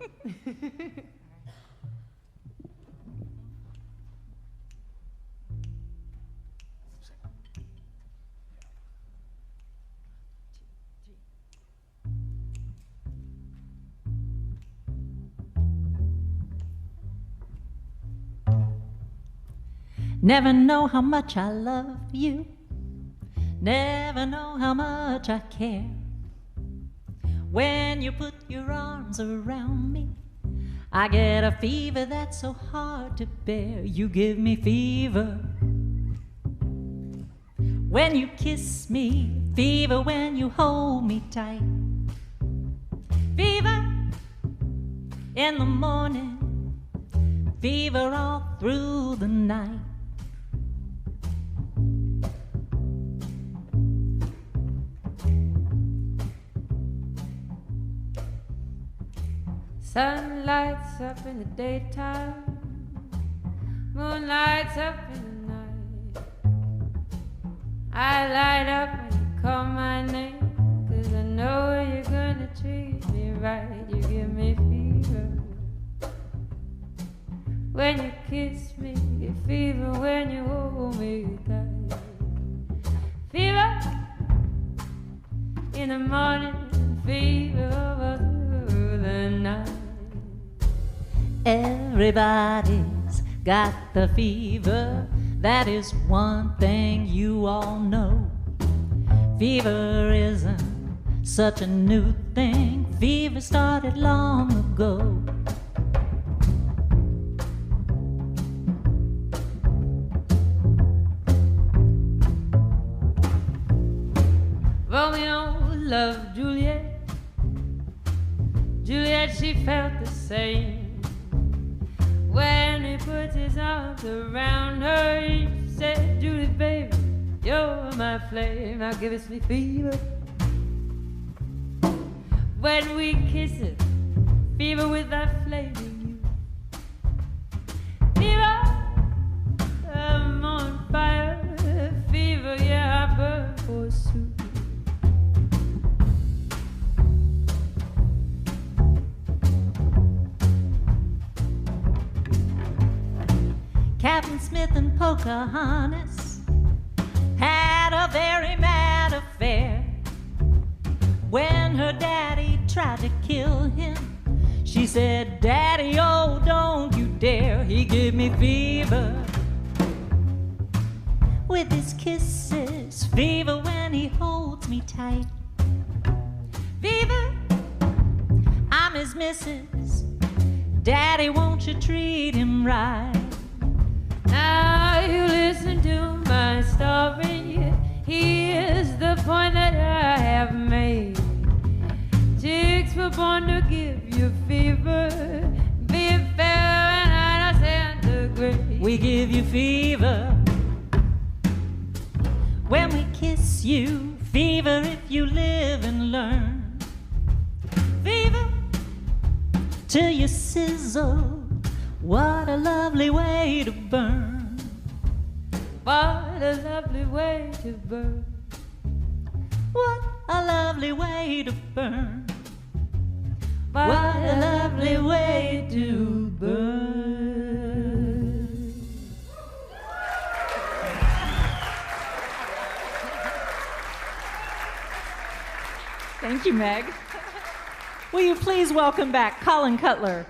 Never know how much I love you. Never know how much I care. When you put your arms around me, I get a fever that's so hard to bear. You give me fever when you kiss me, fever when you hold me tight, fever in the morning, fever all through the night. Sun lights up in the daytime, moon lights up in the night. I light up when you call my name, 'cause I know you're gonna treat me right. You give me fever when you kiss me, fever when you hold me tight, fever in the morning, fever all through the night. Everybody's got the fever. That is one thing you all know. Fever isn't such a new thing. Fever started long ago. Romeo loved Juliet. Juliet, she felt the same. When he put his arms around her, he said, Julie, baby, you're my flame. Now give us me fever. When we kiss it, fever without flame in you. Fever, I'm on fire. Fever, yeah, I burn forsooth. Captain Smith and Pocahontas had a very mad affair. When her daddy tried to kill him, she said, Daddy, oh, don't you dare. He gave me fever with his kisses, fever when he holds me tight, fever, I'm his missus. Daddy, won't you treat him right? Now you listen to my story. Here's the point that I have made. Chicks were born to give you fever. Be Fahrenheit or centigrade. We give you fever when we kiss you, Fever if you live and learn. Fever till you sizzle. What a lovely way to burn. What a lovely way to burn. What a lovely way to burn. What a lovely way to burn. Thank you, Meg. Will you please welcome back Colin Cutler?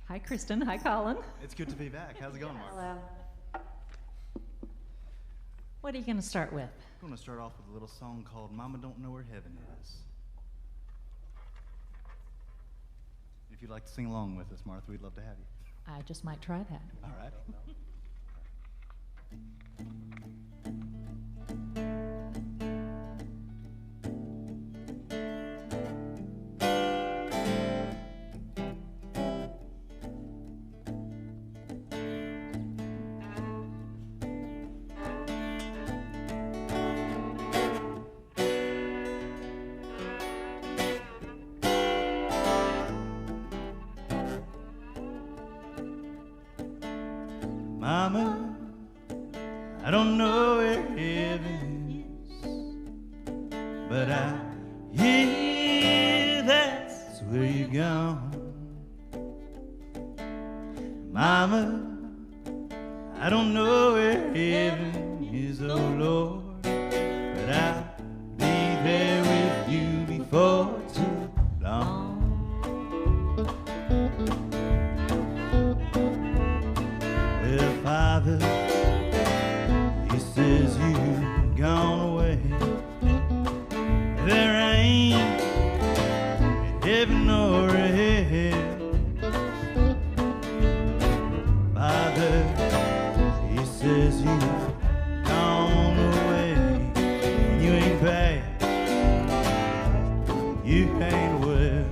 Hi, Kristen. Hi, Colin. It's good to be back. How's it going, Mark? Hello. What are you going to start with? I'm going to start off with a little song called Mama Don't Know Where Heaven Is. If you'd like to sing along with us, Martha, we'd love to have you. I just might try that. All right. Mama, I don't know where heaven is, but I hear that's where you're gone. Mama, I don't know where heaven is, oh Lord, but I'll be there with you before too long. Father, he says you've gone away. There ain't heaven or hell. Father, he says you've gone away. You ain't back, you ain't well.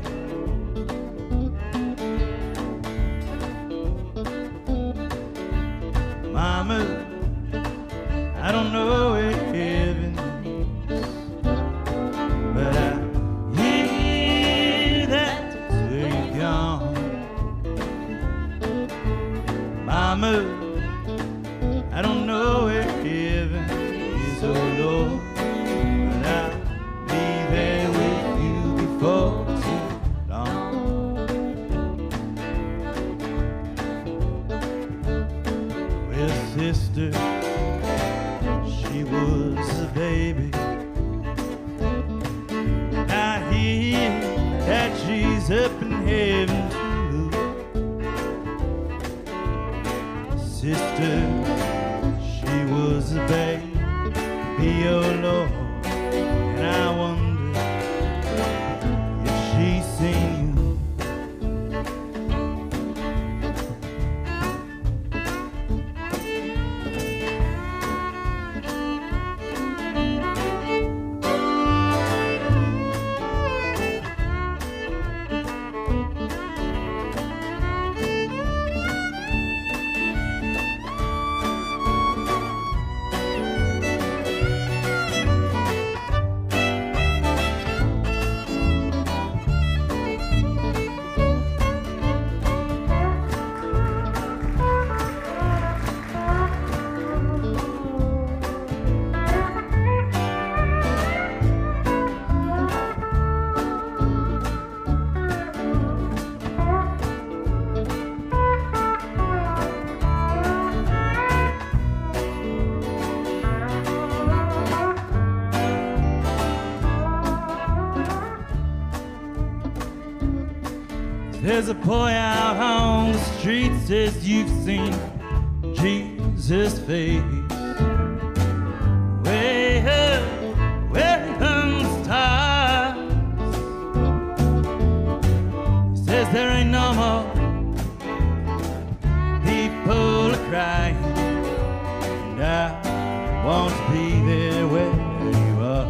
Mama, I don't know where heaven is, but I hear that's where you're gone. Mama, I don't know where heaven is, oh Lord, but I'll be there with you before too long. Sister, she was a baby. I hear that she's up in heaven too. Sister, she was a baby, oh Lord, and I wonder if she's seen you. There's a boy out on the street says you've seen Jesus' face. Way up where he comes stars. He says there ain't no more people are crying, and I want to be there where you are.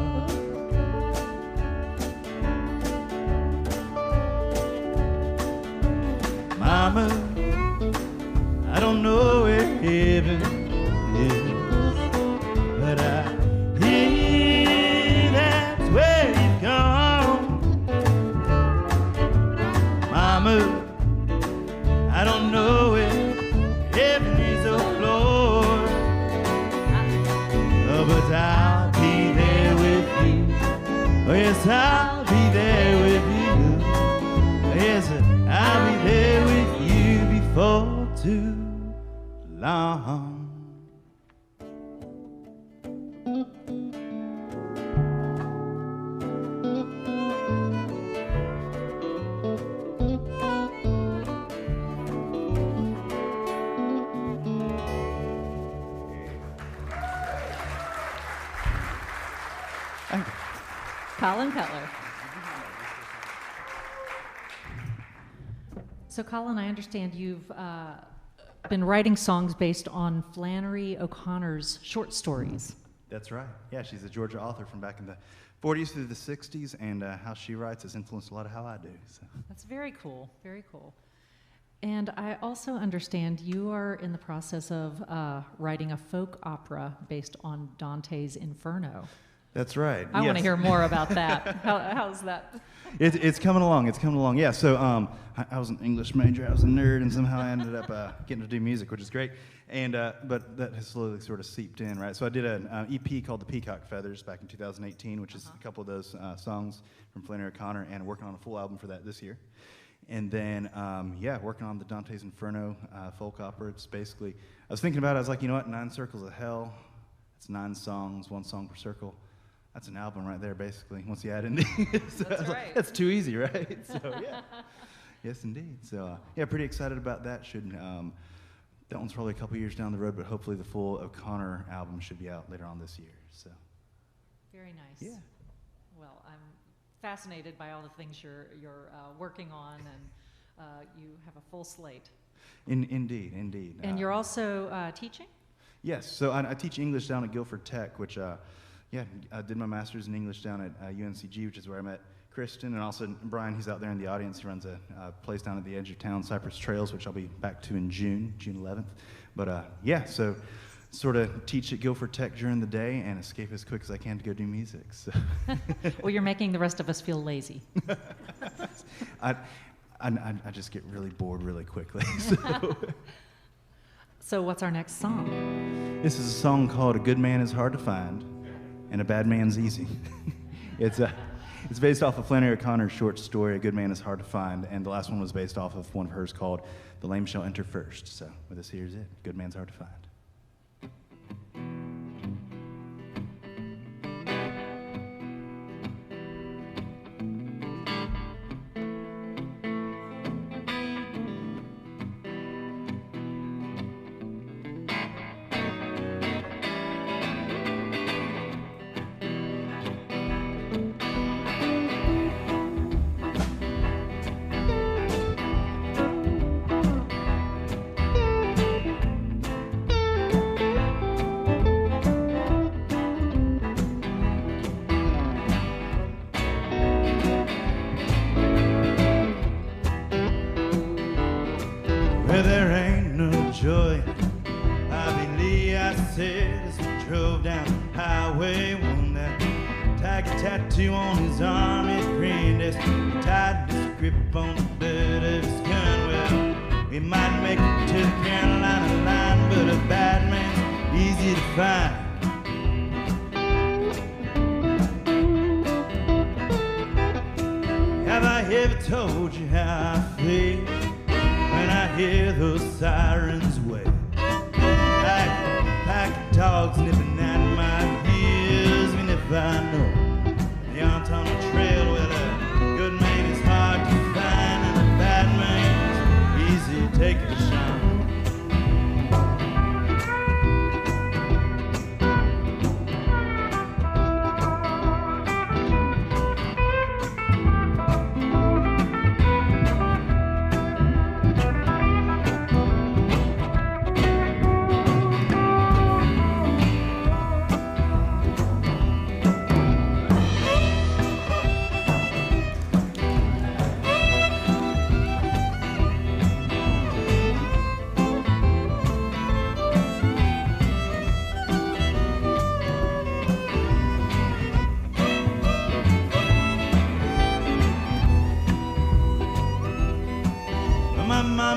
mud. I don't know if heaven is a floor, but I'll be there with you. Oh yes, I'll be there with you. Yes, I'll be there with you before too long. Colin Cutler. So, Colin, I understand you've been writing songs based on Flannery O'Connor's short stories. That's right. Yeah, she's a Georgia author from back in the 40s through the 60s, and how she writes has influenced a lot of how I do. So. That's very cool, very cool. And I also understand you are in the process of writing a folk opera based on Dante's Inferno. That's right. I want to hear more about that. How's that? It's coming along. It's coming along. Yeah. So I was an English major. I was a nerd, and somehow I ended up getting to do music, which is great. And but that has slowly sort of seeped in, right? So I did an EP called The Peacock Feathers back in 2018, which is a couple of those songs from Flannery O'Connor, and working on a full album for that this year. And then working on the Dante's Inferno folk opera. It's basically, I was thinking about it. I was like, you know what? 9 Circles of Hell. It's 9 songs, 1 song per circle. That's an album right there, basically, once you add in these. So that's right. That's too easy, right? So, yeah. Yes, indeed. So, pretty excited about that. That one's probably a couple years down the road, but hopefully the full O'Connor album should be out later on this year. So. Very nice. Yeah. Well, I'm fascinated by all the things you're working on, and you have a full slate. Indeed. And you're also teaching? Yes. So I teach English down at Guilford Tech, which... I did my master's in English down at UNCG, which is where I met Kristen, and also Brian, he's out there in the audience. He runs a place down at the edge of town, Cypress Trails, which I'll be back to in June 11th. But so sort of teach at Guilford Tech during the day and escape as quick as I can to go do music. So. Well, you're making the rest of us feel lazy. I just get really bored really quickly. So what's our next song? This is a song called A Good Man Is Hard to Find, and A Bad Man's Easy. It's based off of Flannery O'Connor's short story, A Good Man Is Hard to Find, and the last one was based off of one of hers called The Lame Shall Enter First. So, with this here's it. Good Man's Hard to Find.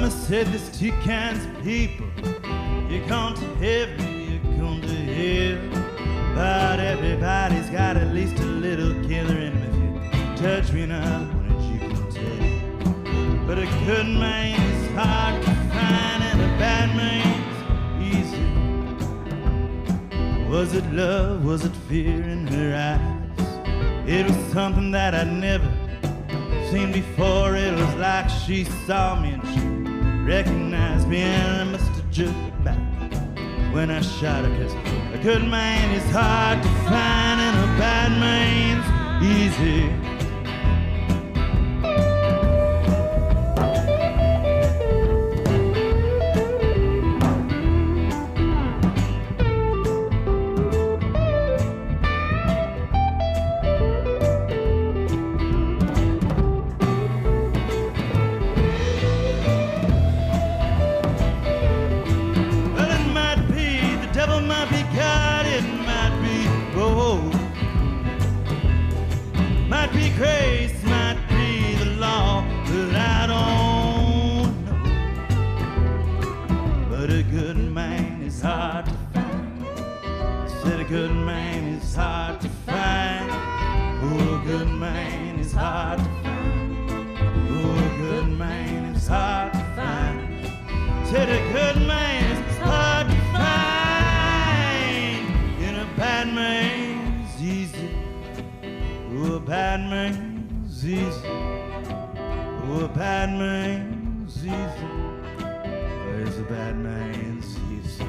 mama said there's two kinds of people. You're going to heaven, you're going to hell. But everybody's got at least a little killer in them. If you touch me now, you can tell. But a good man is hard to find, and a bad man's easy. Was it love? Was it fear in her eyes? It was something that I'd never seen before. It was like she saw me and she recognized me, and I must have jerked back when I shot her. 'Cause a good man is hard to find, and a bad man's easy. Grace might be the law, but I don't know. But a good man is hard to find. I said a good man is hard to find. Oh, a good man is hard to find. Oh, a good man is hard to find. Said a good man is hard to find. And a bad man's easy. Oh, a bad man's easy. Oh, a bad man's easy. Where's a bad man's easy?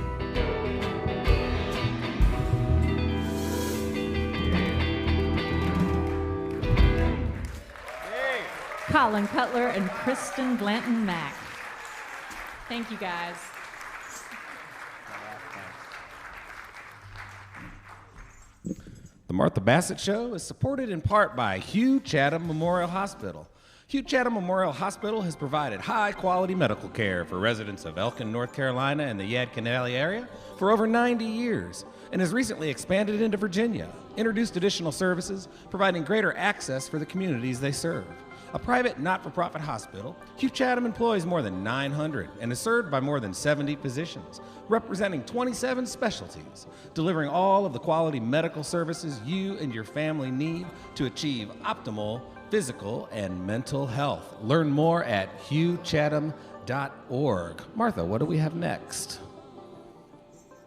Colin Cutler and Kristen Blanton Mack. Thank you, guys. The Martha Bassett Show is supported in part by Hugh Chatham Memorial Hospital. Hugh Chatham Memorial Hospital has provided high-quality medical care for residents of Elkin, North Carolina and the Yadkin Valley area for over 90 years and has recently expanded into Virginia, introduced additional services, providing greater access for the communities they serve. A private, not-for-profit hospital, Hugh Chatham employs more than 900 and is served by more than 70 physicians, representing 27 specialties, delivering all of the quality medical services you and your family need to achieve optimal physical and mental health. Learn more at hughchatham.org. Martha, what do we have next?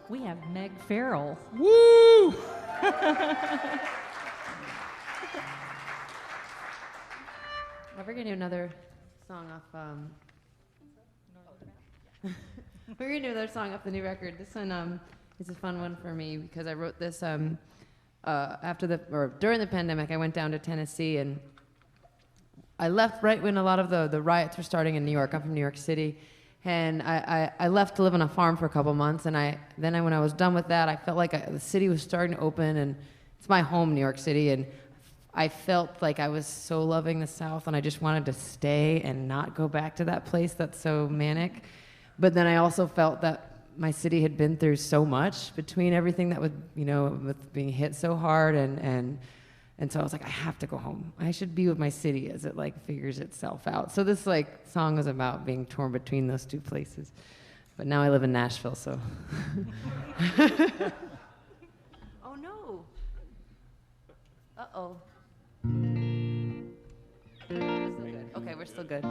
We have Megg Farrell. Woo! We're gonna do another song off. We're gonna do another song off the new record. This one is a fun one for me because I wrote this during the pandemic. I went down to Tennessee and I left right when a lot of the riots were starting in New York. I'm from New York City, and I left to live on a farm for a couple months. And when I was done with that, I felt like the city was starting to open, and it's my home, New York City, and I felt like I was so loving the South, and I just wanted to stay and not go back to that place that's so manic. But then I also felt that my city had been through so much between everything that with being hit so hard, and so I was like, I have to go home. I should be with my city as it figures itself out. So this song is about being torn between those two places. But now I live in Nashville, so. Oh no. Uh-oh. We're still good. Okay, we're still good.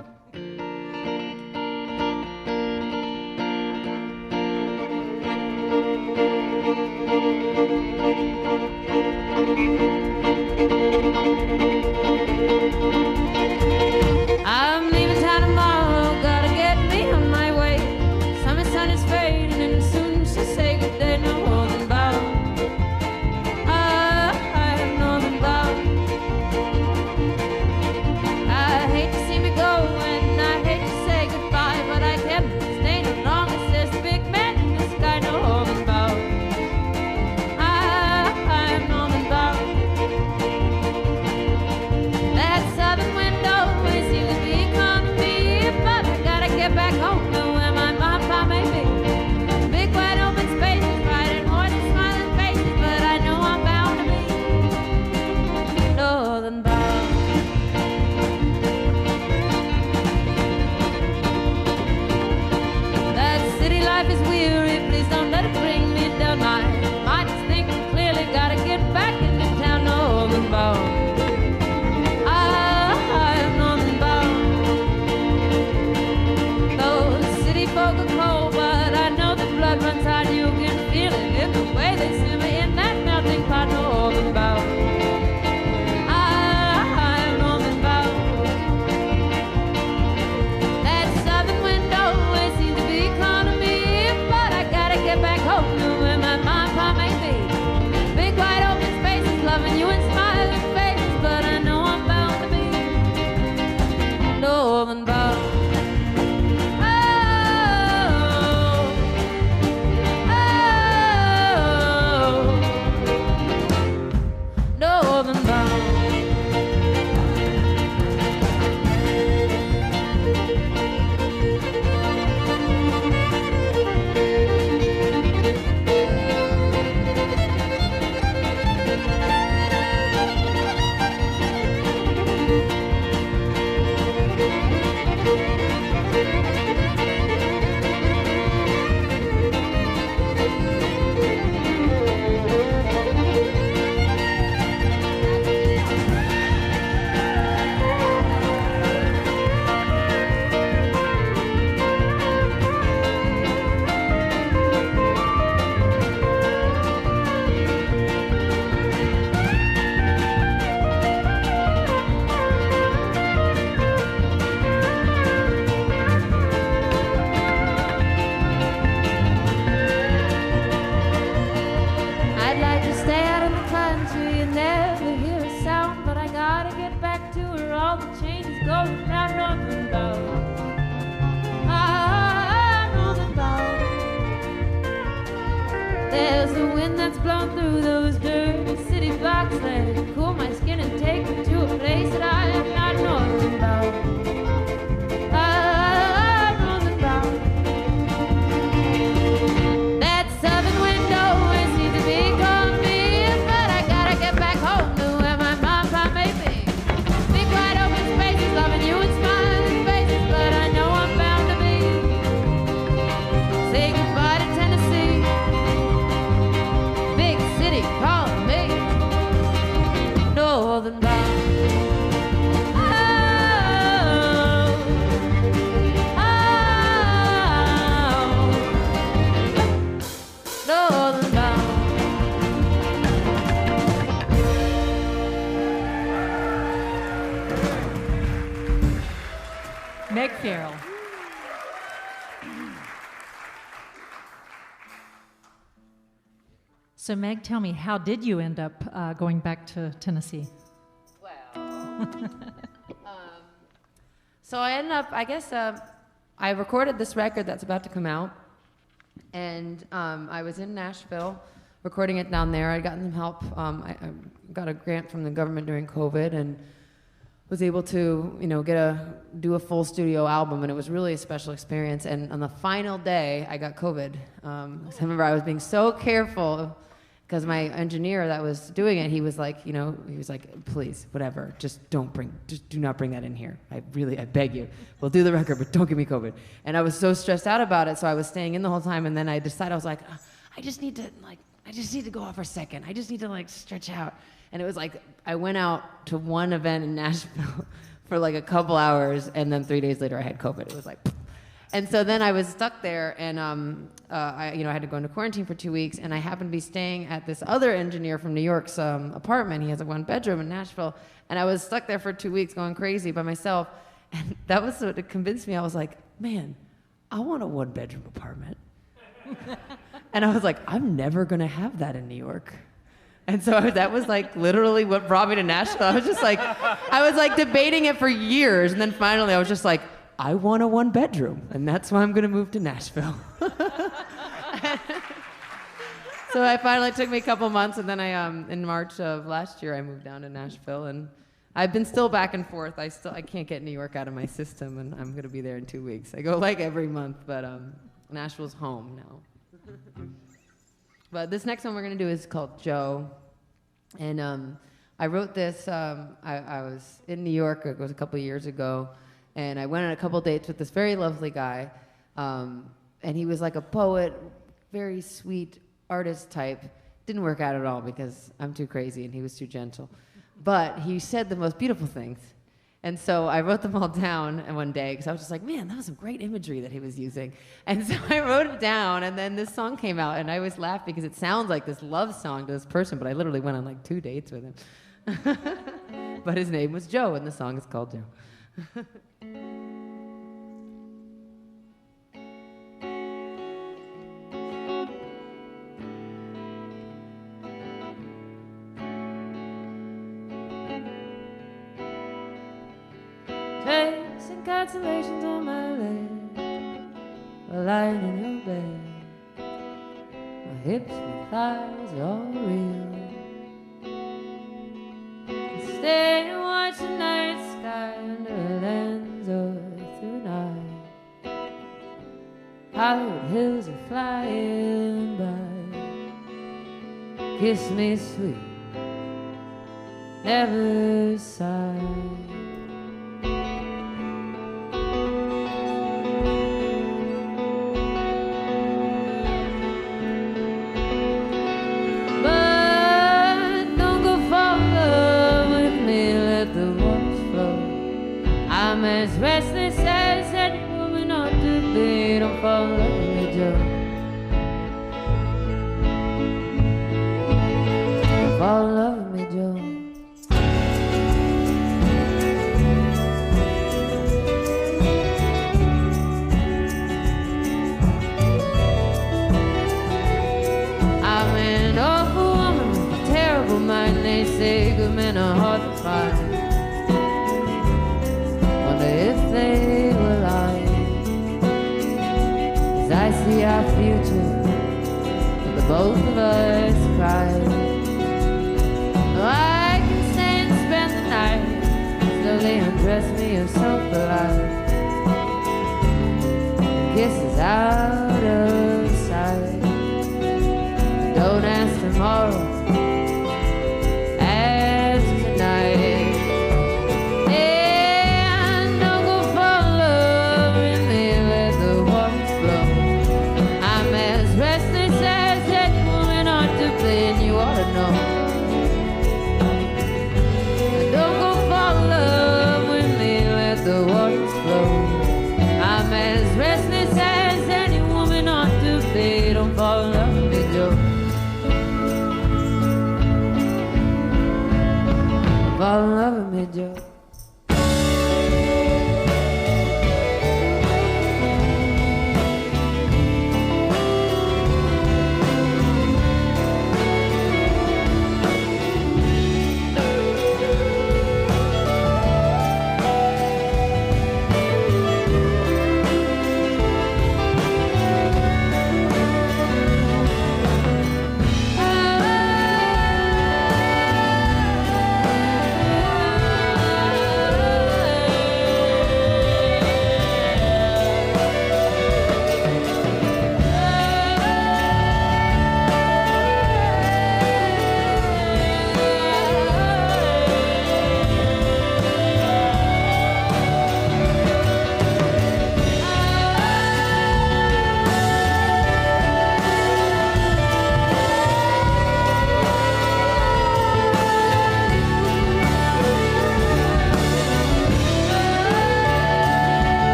I'm leaving town tomorrow, gotta get me on my way. Summer sun is fading and soon she'll say good day, northern bound. I am northern bound. I hate to see me go and I hate through those dirty city blocks, let it cool my skin and take me to a place that I am not northern bound. I'm northern bound. That southern wind always seems to be calling me, but I gotta get back home to where my mom found me. Big wide open spaces, loving you and smiling faces, but I know I'm bound to be. Say goodbye to Tennessee. Big city calling me. Northern bound. Northern bound. Megg Farrell. So Meg, tell me, how did you end up going back to Tennessee? So I ended up, I guess, I recorded this record that's about to come out, and I was in Nashville recording it down there. I'd gotten some help. I got a grant from the government during COVID and was able to, do a full studio album, and it was really a special experience. And on the final day, I got COVID. I remember I was being so careful because my engineer that was doing it, he was like, please, whatever, just do not bring that in here. I beg you. We'll do the record, but don't give me COVID. And I was so stressed out about it, so I was staying in the whole time, and then I decided, I was like, I just need to go out for a second. I just need to stretch out. And it was like, I went out to one event in Nashville for a couple hours, and then 3 days later I had COVID. It was like, and so then I was stuck there, and I had to go into quarantine for 2 weeks, and I happened to be staying at this other engineer from New York's apartment. He has a 1-bedroom in Nashville, and I was stuck there for 2 weeks going crazy by myself, and that was what convinced me. I was like, man, I want a 1-bedroom apartment. And I was like, I'm never gonna have that in New York. And so that was literally what brought me to Nashville. I was debating it for years, and then finally I was just like, I want a 1-bedroom, and that's why I'm gonna move to Nashville. So it took me a couple months, and then in March of last year, I moved down to Nashville, and I've been still back and forth. I can't get New York out of my system, and I'm gonna be there in 2 weeks. I go every month, but Nashville's home now. But this next one we're gonna do is called Joe, and I wrote this. I was in New York. It was a couple years ago. And I went on a couple dates with this very lovely guy, and he was like a poet, very sweet artist type. Didn't work out at all because I'm too crazy and he was too gentle. But he said the most beautiful things. And so I wrote them all down in one day because I was just like, man, that was some great imagery that he was using. And so I wrote it down, and then this song came out, and I always laugh because it sounds like this love song to this person, but I literally went on 2 dates with him. But his name was Joe, and the song is called Joe. Takes and consolations on my leg while lying in your bed. My hips and thighs are all real. Stay and watch the night sky under a lens or through night. Hollywood hills are flying by. Kiss me sweet, never sigh. I'm as restless as any woman ought to be. Don't fall in love with me, Joe. Don't fall in love with me, Joe. I'm an awful woman with a terrible mind. They say good men are hard to find. If they were lying, 'cause I see our future with the both both of us cried. Oh, I can stay and spend the night, slowly undress me of self-alive. Kisses out of sight. Don't ask tomorrow, ask tonight. And don't go for love and then let the waters flow. I'm as restless as any woman ought to be, and you ought to know. Don't go for love and then let the waters flow. I'm as restless as any woman ought to be. Don't fall in love with me, Joe. Fall in love with me, Joe.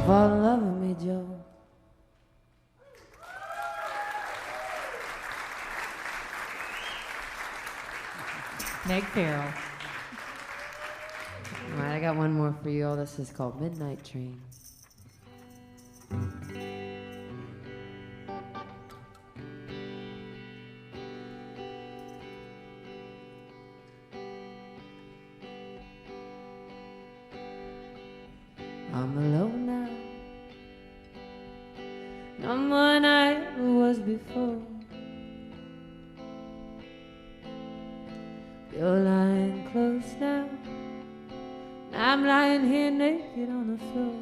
Fall in love with me, Joe. Megg Farrell. All right, I got one more for you all. This is called Midnight Train. I'm alone now. No more than I ever was before. You're lying close now. I'm lying here naked on the floor.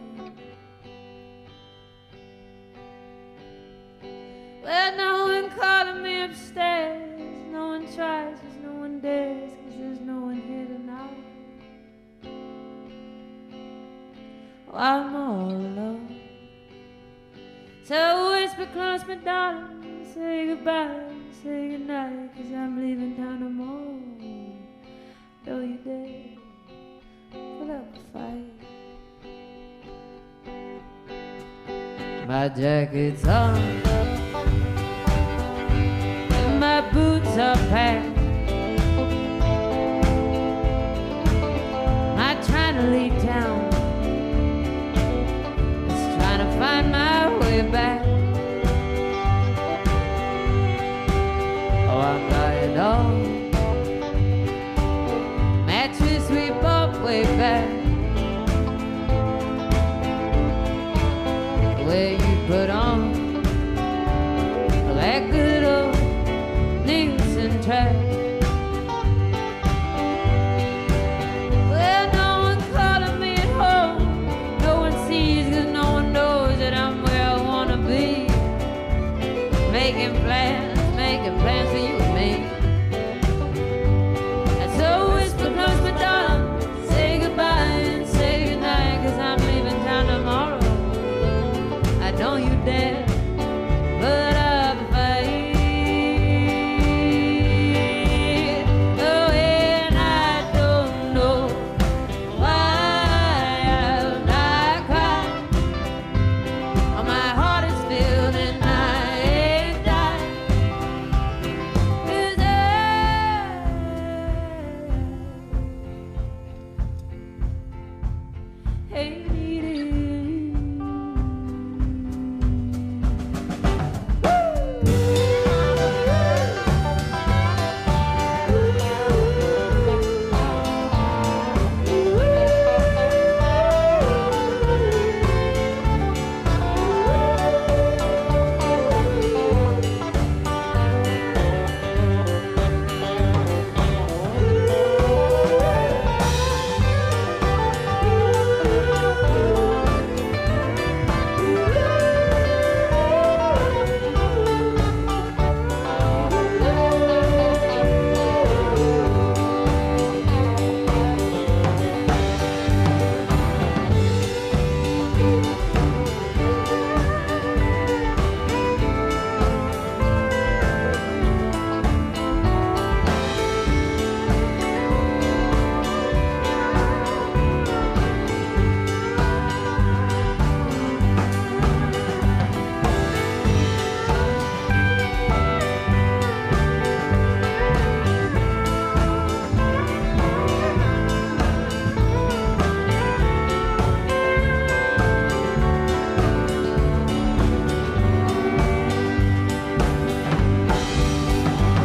Well, no one calling me upstairs. No one tries, 'cause no one dares, 'cause there's no one here tonight. Oh, I'm all alone. So whisper close, my darling, say goodbye, say goodnight, 'cause I'm leaving town tomorrow. Though you dare put up a fight. My jacket's on and my boots are packed. I'm trying to leave town, just trying to find my way back. Oh, I'm lying on mattress we bought way back. Where you put on that good old Nielsen track. Well, no one calling me at home. No one sees, 'cause no one knows that I'm where I wanna be. Making plans for you and me. And so whisper close, but put up a fight. Oh, and I don't know why I'm not crying. Oh, my heart is filled and I ain't dying. 'Cause I hated it.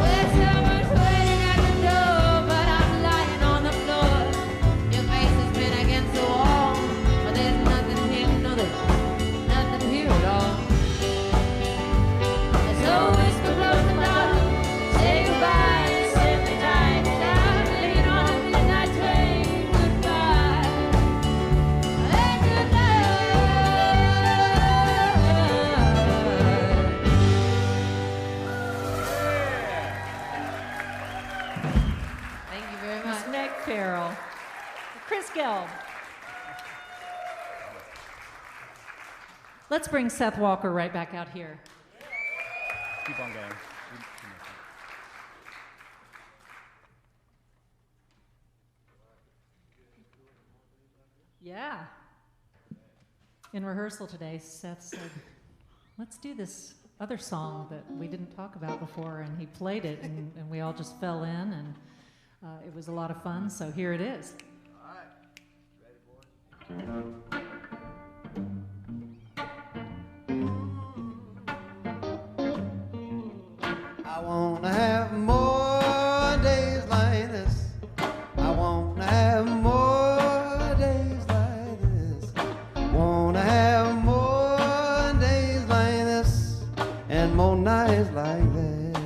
Well, someone's waiting at the door, but I'm lying on the floor. Your face has been against the wall, but there's nothing here, no, there's nothing here at all. So whisper close the door, say goodbye, and send me night down, laying on the midnight train. Goodbye, and good night. Thank you very much. Miss Megg Farrell. Chris Gelb. Let's bring Seth Walker right back out here. Keep on going. Yeah. In rehearsal today, Seth said, let's do this other song that we didn't talk about before, and he played it, and we all just fell in, and it was a lot of fun, so here it is. I wanna have more days like this. I wanna have more days like this. Wanna have more days like this and more nights like that.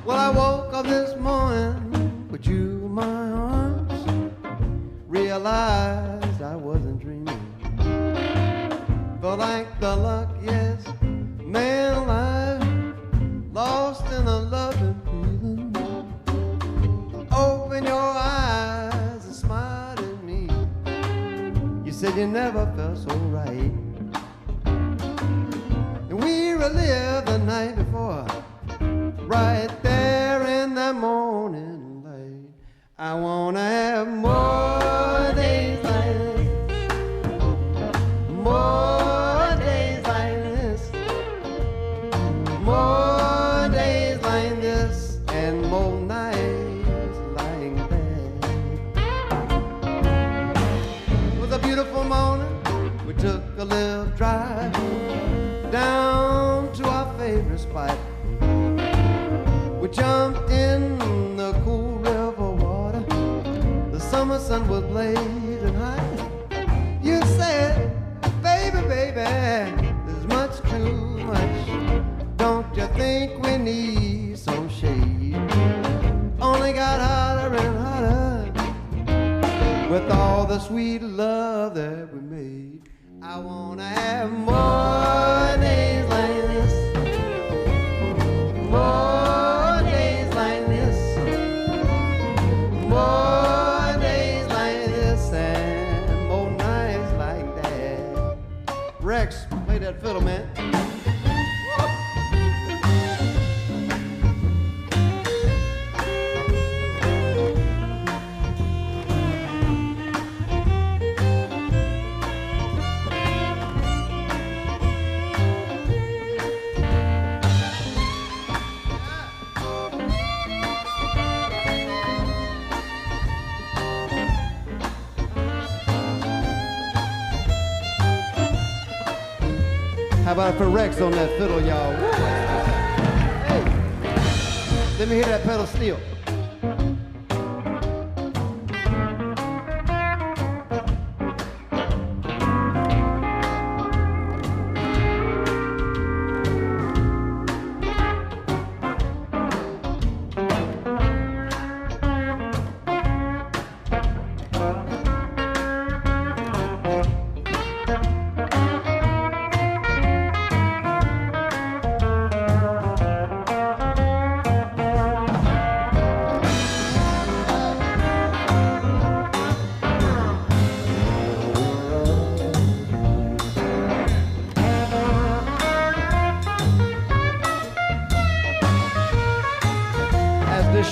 Well, I woke up this morning with you in my arms, realized I wasn't dreaming. Felt like the luckiest man alive, lost in a loving feeling. Open your eyes and smile at me. You said you never felt so right. And we relived the night before, right there in the morning light. I wanna have more days like this, more days like this, more days like this, and more nights like that. It was a beautiful morning. We took a little drive down to our favorite spot. We jumped in the cool river water. The summer sun was blazing hot. You said, baby, baby, there's much too much. Don't you think we need some shade? Only got hotter and hotter with all the sweet love that we made. I wanna have more days like this, more days like this, more days like this, and more nights like that. Rex, play that fiddle, man. How about for Rex on that fiddle, y'all? Hey, let me hear that pedal steel.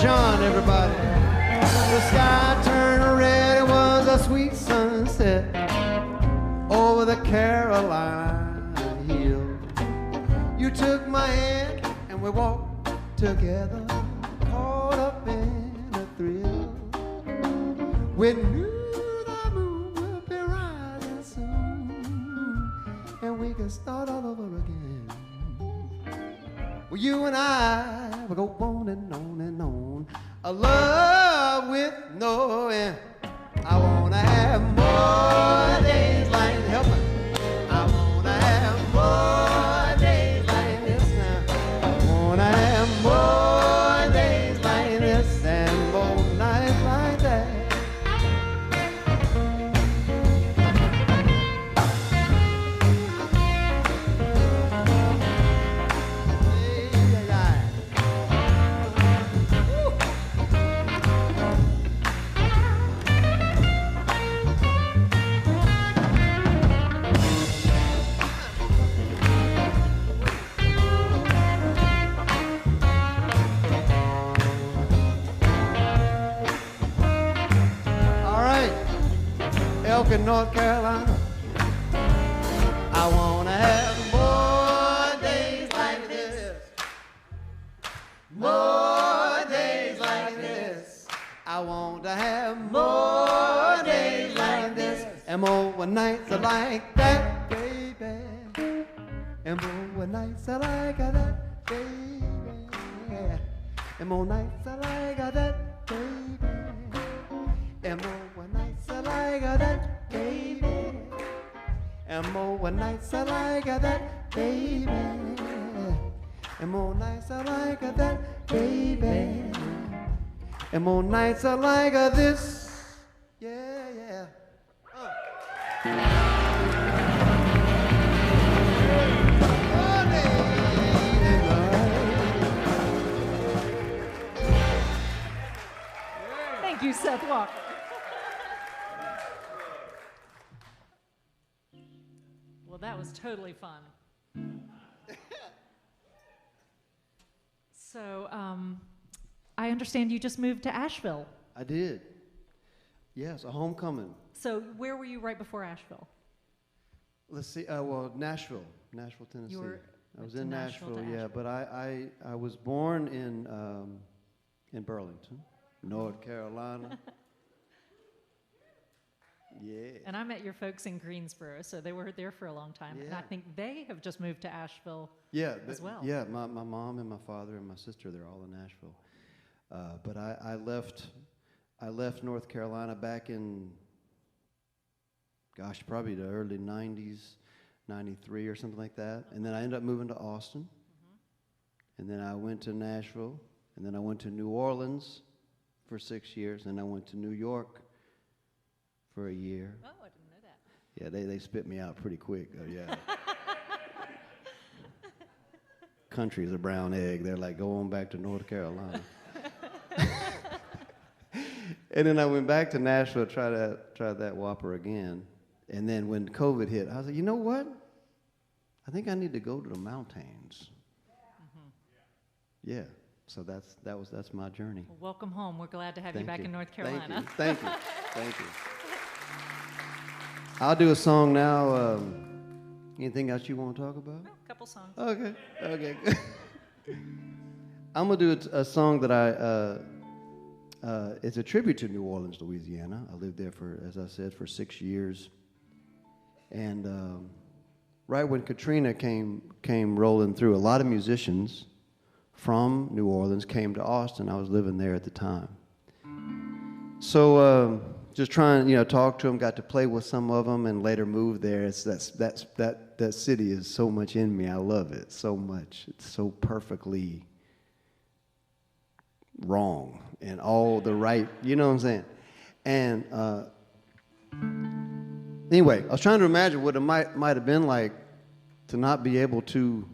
Sean, everybody. The sky turned red, it was a sweet sunset over the Carolina hill. You took my hand and we walked together, caught up in a thrill. We knew the moon would be rising soon, and we could start all over again. Well, you and I will go on and on and on, a love with no end. I wanna have more days like Helmed. I wanna have more days like this now. I wanna have more days like this and more nights like that. Elkin, North Carolina. I wanna have more days like this, more days like this. I want to have more days like this, and more nights like that, baby. And more nights like that, baby. And more nights like that, baby. And more nights like that, baby. And more nights like that, baby. And more nights like that, baby. And more nights like this, yeah, yeah. Thank you, Seth Walker. Well, that was totally fun. So, I understand you just moved to Asheville. I did. Yes, a homecoming. So, where were you right before Asheville? Let's see. Well, Nashville, Tennessee. I was in Nashville, yeah. But I was born in Burlington, North Carolina. Yeah. And I met your folks in Greensboro, so they were there for a long time. Yeah. And I think they have just moved to Asheville as well. Yeah, my mom and my father and my sister, they're all in Nashville. But I left North Carolina back in, gosh, probably the early 90s, 93 or something like that. And then I ended up moving to Austin. Mm-hmm. And then I went to Nashville. And then I went to New Orleans for 6 years. And I went to New York for a year. Oh, I didn't know that. Yeah, they spit me out pretty quick. Yeah. Country's a brown egg. They're like, go on back to North Carolina. And then I went back to Nashville, tried that Whopper again. And then when COVID hit, I was like, you know what? I think I need to go to the mountains. Yeah, so that's my journey. Well, welcome home. We're glad to have you Thank back you. in North Carolina. Thank you. Thank you. I'll do a song now. Anything else you want to talk about? No, a couple songs. Okay. I'm gonna do a song that it's a tribute to New Orleans, Louisiana. I lived there for, as I said, for 6 years. And right when Katrina came rolling through, a lot of musicians from New Orleans came to Austin. I was living there at the time. So just trying, talk to them, got to play with some of them, and later moved there. That city is so much in me. I love it so much. It's so perfectly wrong and all the right, you know what I'm saying? And anyway, I was trying to imagine what it might have been like to not be able to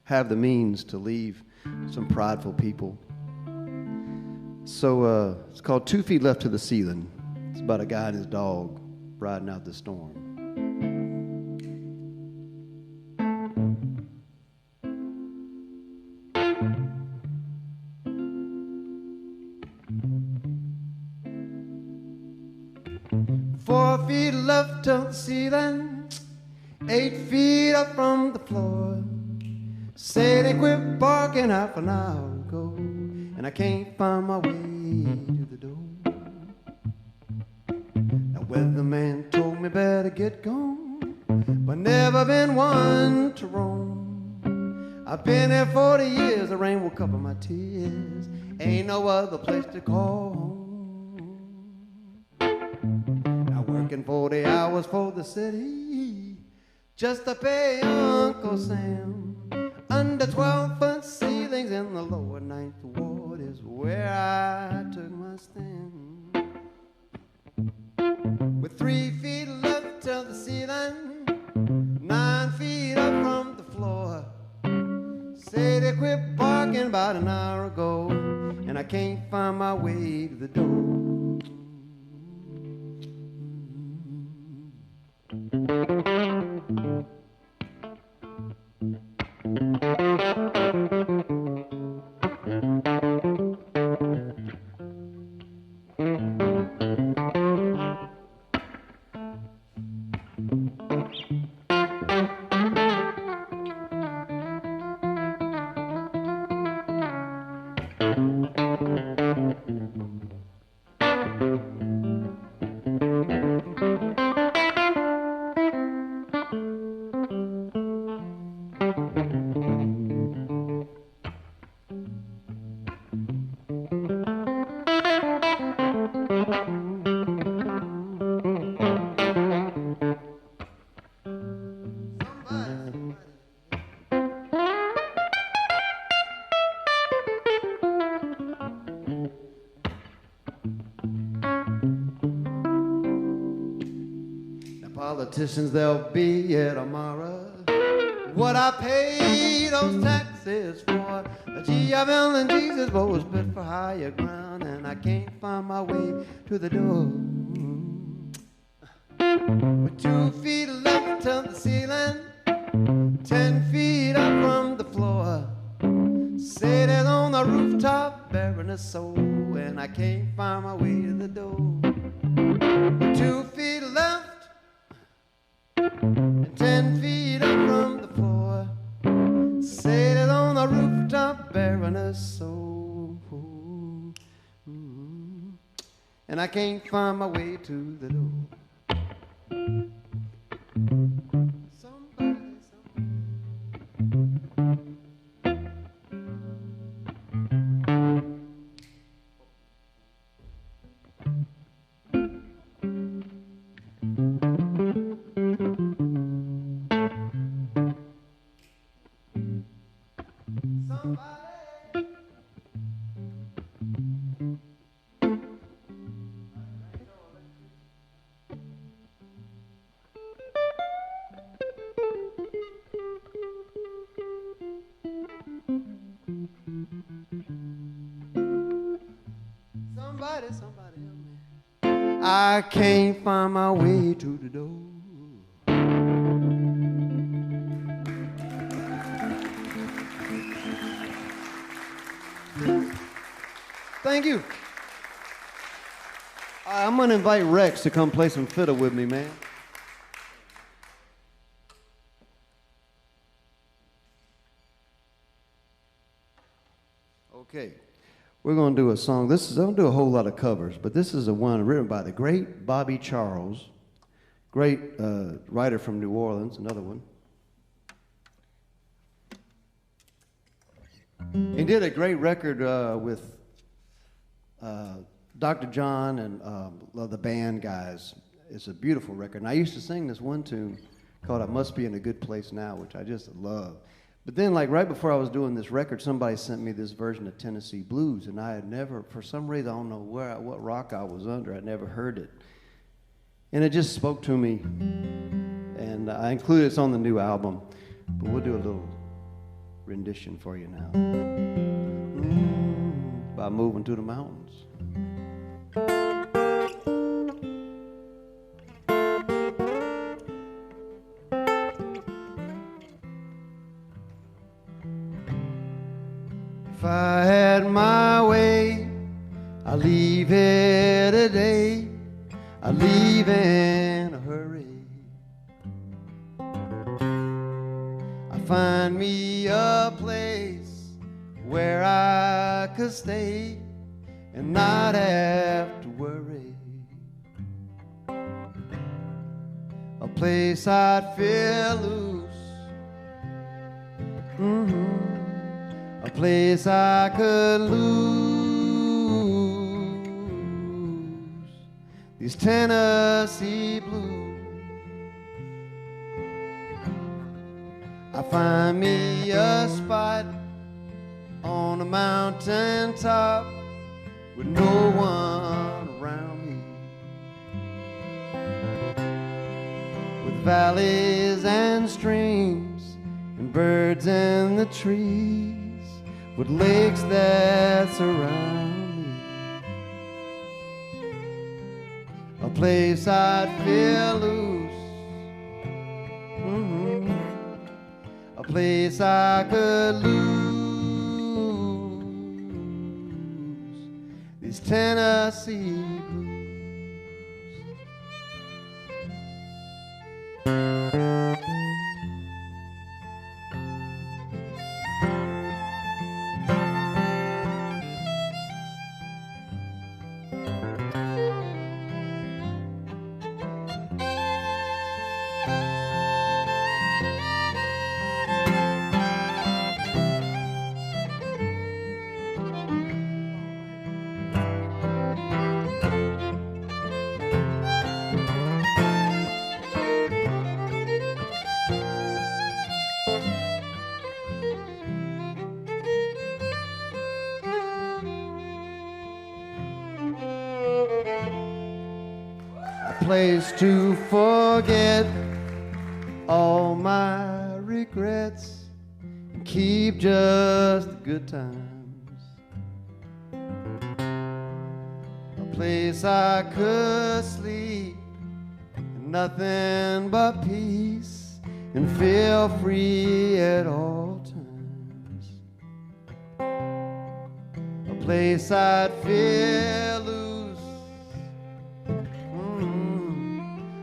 have the means to leave some prideful people. So it's called 2 Feet Left to the Ceiling. It's about a guy and his dog riding out the storm. 4 feet left to the ceiling, 8 feet up from the floor. Say they quit barking half an hour ago, and I can't find my way to the door. Now weatherman told me better get gone, but never been one to roam. I've been here 40 years, the rain will cover my tears. Ain't no other place to call home. Now working 40 hours for the city, just to pay Uncle Sam. Under 12-foot ceilings in the lower 9th ward is where I took my stand. With 3 feet left to the ceiling, 9 feet up from the floor. Say they quit barking about an hour ago, and I can't find my way to the door. Politicians, they'll be here tomorrow. What I pay those taxes for? The G.I.L. and Jesus both split for higher ground, and I can't find my way to the door. With 2 feet left to the ceiling, 10 feet up from the floor. Say there's on the rooftop bearing a soul, and I can't find my way to the door. With 2 feet left and 10 feet up from the floor. Say it on the rooftop bearing a soul. And I can't find my way to the door. Somebody. Somebody help me. I can't find my way to the door. Thank you. I'm going to invite Rex to come play some fiddle with me, man. Okay. We're going to do a song. I don't do a whole lot of covers, but this is a one written by the great Bobby Charles, great writer from New Orleans, another one. He did a great record with Dr. John and the band guys. It's a beautiful record. And I used to sing this one tune called I Must Be in a Good Place Now, which I just love. But then, like, right before I was doing this record, somebody sent me this version of Tennessee Blues, and I had never, for some reason, I don't know what rock I was under, I'd never heard it. And it just spoke to me, and I included it on the new album. But we'll do a little rendition for you now. By Moving to the Mountains. If I had my way, I'd leave here today. I'd leave in a hurry. I'd find me a place where I could stay and not have to worry. A place I'd feel loose. A place I could lose these Tennessee blues. I find me a spot on a mountain top with no one around me, with valleys and streams and birds in the trees, with lakes that surround me. A place I'd feel loose. A place I could lose these Tennessee blues. Place to forget all my regrets and keep just the good times. A place I could sleep in nothing but peace and feel free at all times. A place I'd feel loose.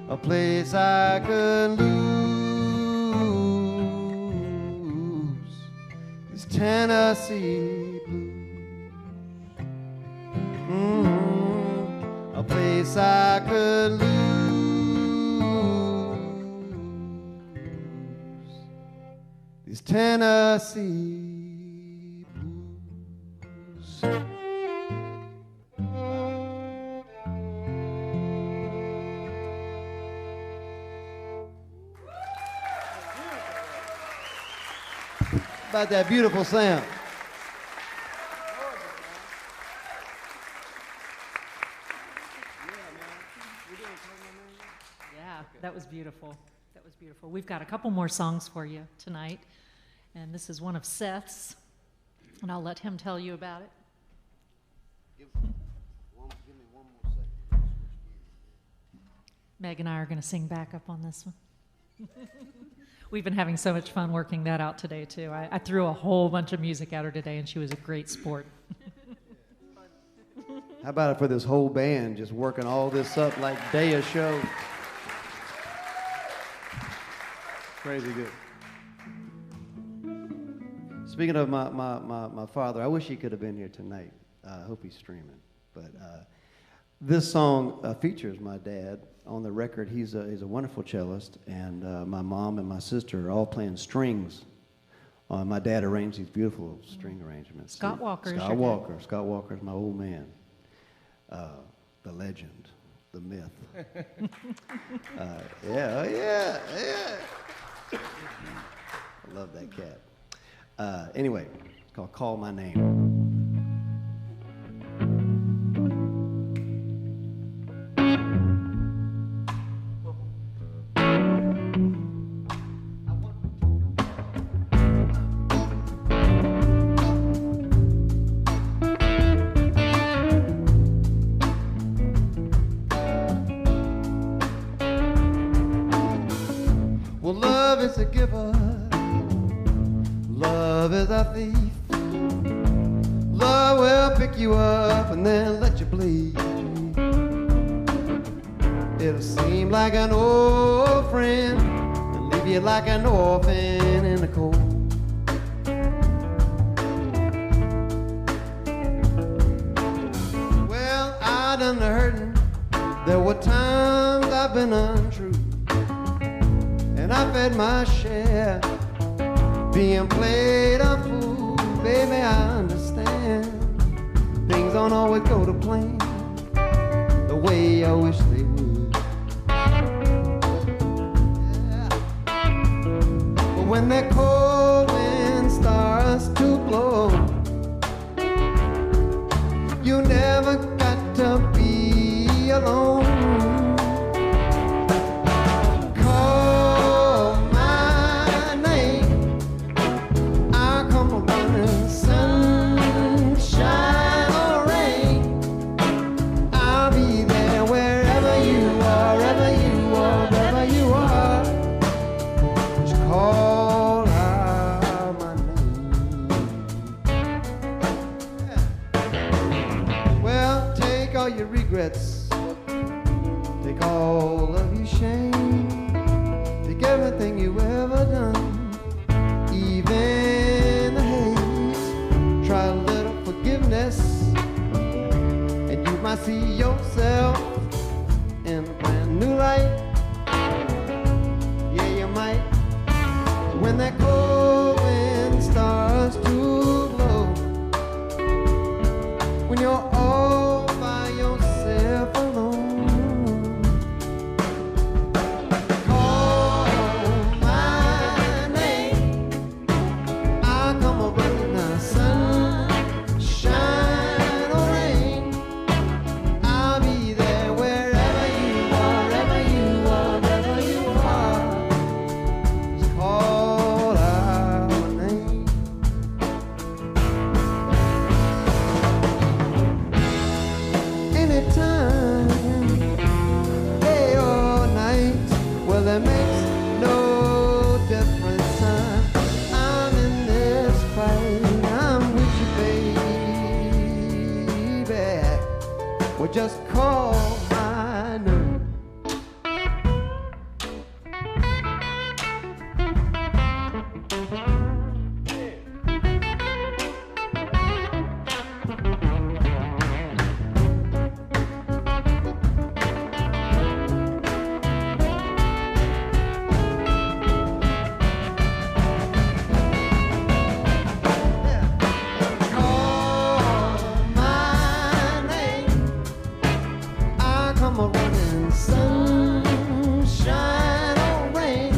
A place I could lose these Tennessee blues. A place I could lose these Tennessee blues. About that beautiful sound. Yeah, that was beautiful. That was beautiful. We've got a couple more songs for you tonight, and this is one of Seth's, and I'll let him tell you about it. Give me one more second. Meg and I are going to sing backup on this one. We've been having so much fun working that out today, too. I threw a whole bunch of music at her today, and she was a great sport. How about it for this whole band just working all this up like day of show? Crazy good. Speaking of my father, I wish he could have been here tonight. I hope he's streaming. But this song features my dad on the record. He's a wonderful cellist, and my mom and my sister are all playing strings. My dad arranged these beautiful string arrangements. Scott Walker. Scott Walker. Scott Walker's my old man. The legend, the myth. Yeah. I love that cat. Anyway, it's called Call My Name. A giver, love is a thief. Love will pick you up and then let you bleed. It'll seem like an old friend and leave you like an orphan in the cold. Well, I done the hurting. There were times I've been untrue, and I fed my share, being played a fool. Baby, I understand. Things don't always go to plan the way I wish they would. Yeah. But when that cold wind starts to blow, you never got to be alone. Take all of your shame, take everything you ever done, even the haze. Try a little forgiveness, and you might see yourself in a brand new light. Yeah, you might. When that cold wind starts to blow, when you're all by yourself alone, call my name. I'll come a running, the sun, shine or rain. I'll be there wherever you are, wherever you are, wherever you are. Just call out my name. Anytime, day or night, well, it makes no difference. I'm in this fight. I'm with you, baby. Well, just call my name. Call my name. I come a running, sunshine or rain.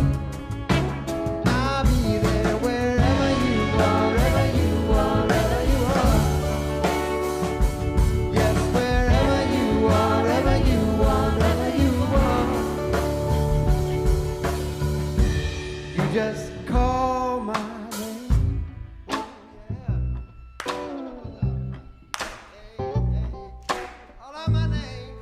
I'll be there wherever you are, wherever you are, wherever you are. Yes, wherever you are, wherever you are, wherever you are. You just call my name. Call out my name.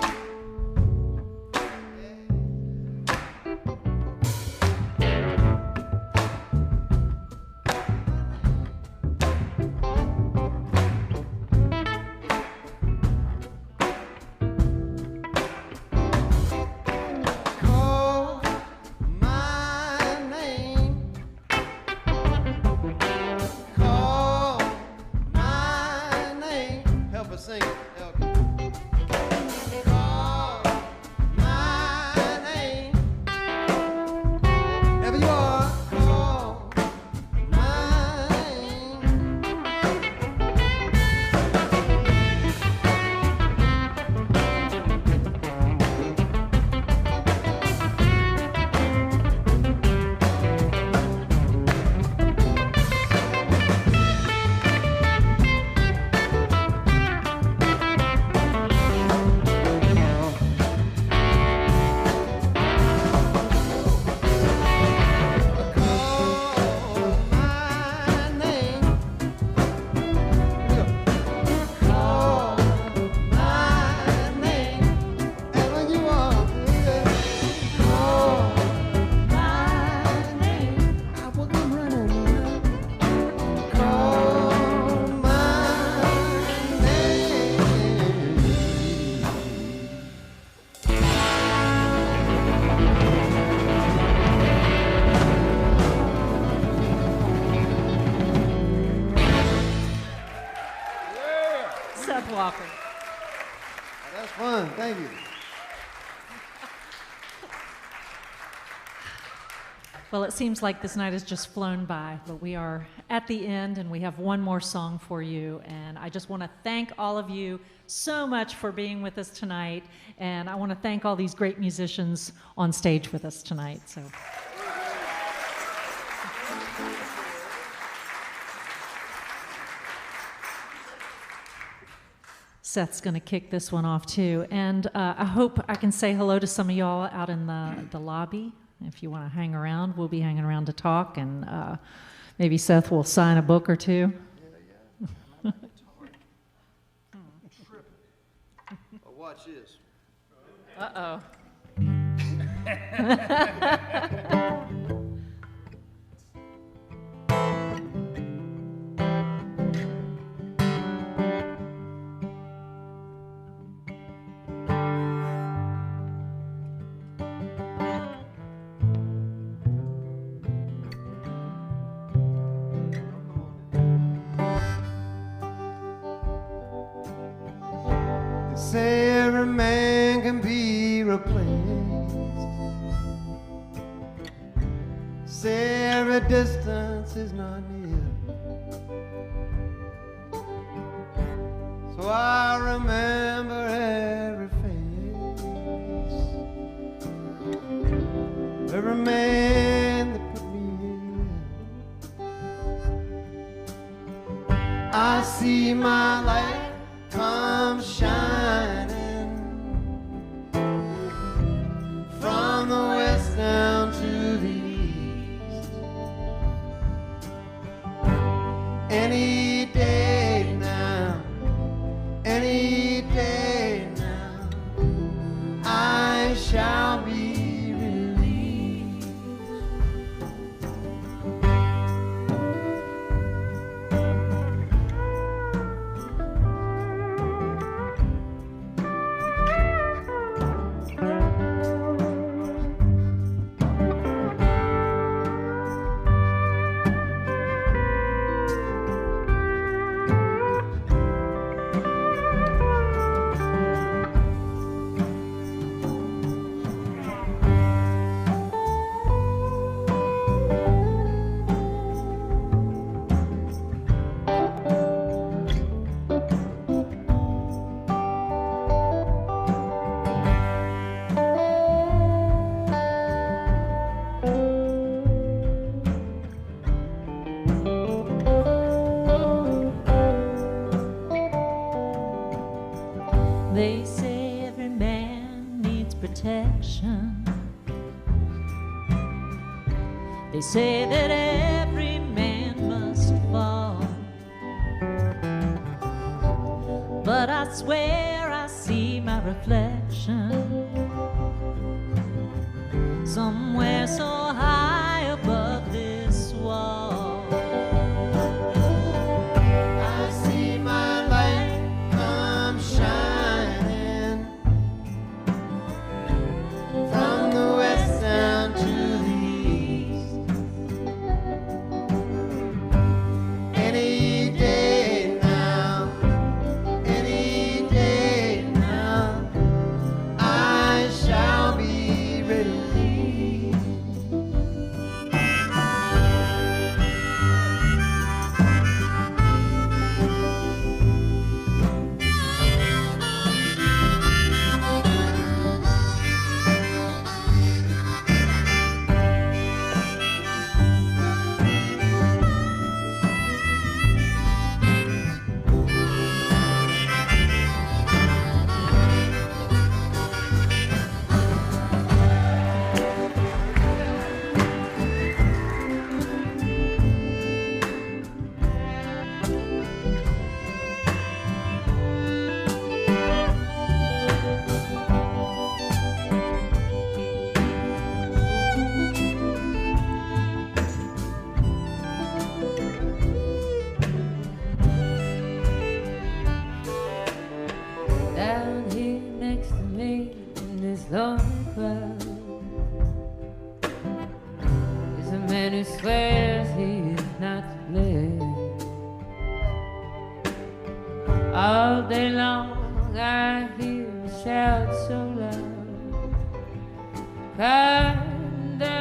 Seth Walker. That's fun. Thank you. Well, it seems like this night has just flown by, but we are at the end and we have one more song for you. And I just want to thank all of you so much for being with us tonight. And I want to thank all these great musicians on stage with us tonight. So. Seth's going to kick this one off too. And I hope I can say hello to some of y'all out in the lobby. If you want to hang around, we'll be hanging around to talk, and maybe Seth will sign a book or two. Yeah. Oh, watch this. Uh-oh. Say every man can be replaced. Say every distance is not near. So I remember every face, every man that put me in. I see my light come shining from the west down to the east. Any day now, any day now, I shall be released. They say every man needs protection. They say that every man must fall. But I swear I see my reflection somewhere so high above this wall. I see my light come shining from the west down to the east. Any day now, any day now, I shall be released. All day long I hear you shout so loud, kinda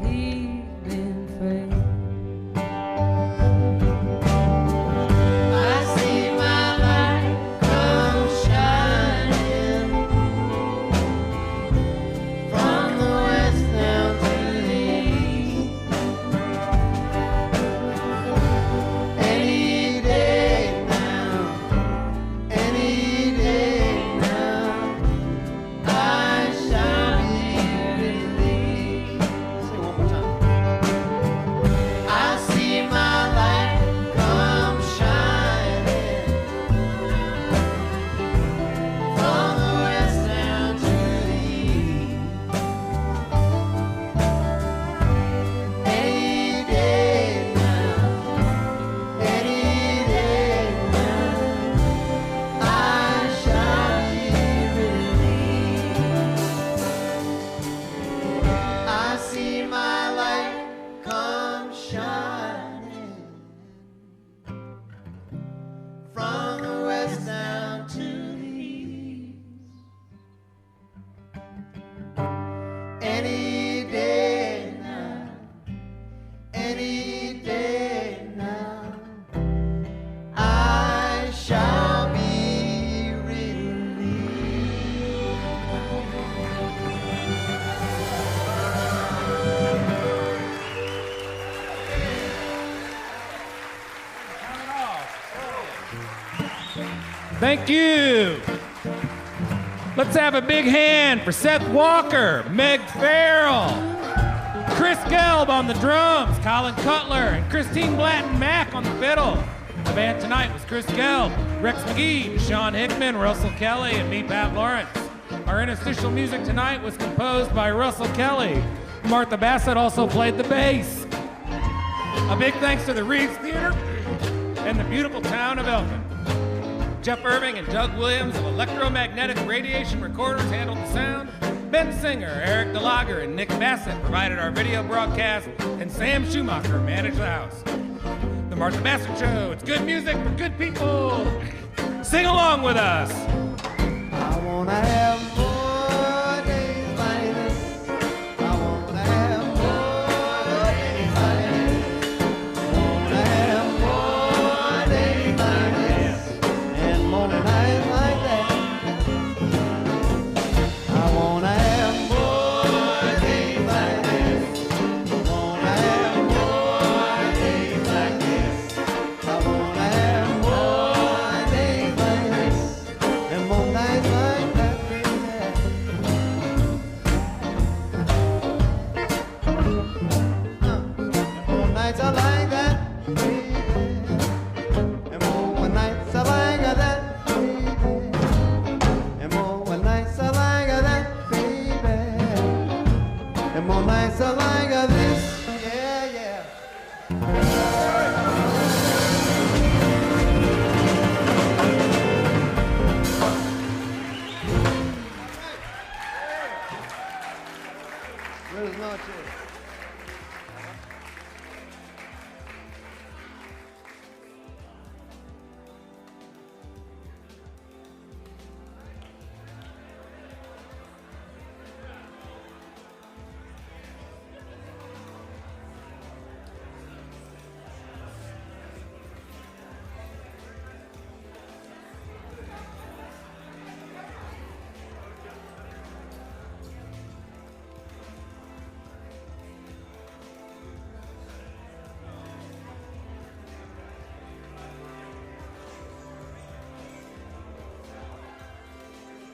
he's been framed. I see my light come shining from the west down to the east. Any day now, any day now, I shall be released. Say it one more time. I see my light come shining from the west down to the east. Any day now, any day now, I shall be released. I see my light come shining from the west down to the east. Any day now, any day now, I shall be released. Thank you. Let's have a big hand for Seth Walker, Megg Farrell, Chris Gelb on the drums, Colin Cutler, and Christine Blatton-Mack on the fiddle. The band tonight was Chris Gelb, Rex McGee, Sean Hickman, Russell Kelly, and me, Pat Lawrence. Our interstitial music tonight was composed by Russell Kelly. Martha Bassett also played the bass. A big thanks to the Reeves Theater and the beautiful town of Elkin. Jeff Irving and Doug Williams of Electromagnetic Radiation Recorders handled the sound. Ben Singer, Eric DeLager, and Nick Bassett provided our video broadcast, and Sam Schumacher managed the house. The Martha Bassett Show, it's good music for good people. Sing along with us. I wanna have more days like this. I wanna have more days like this. I wanna have more days like this and more nights like that. I wanna have more days like this. I wanna have more days like this. I wanna have more days like this and more nights like that, baby. More nights are like that, baby.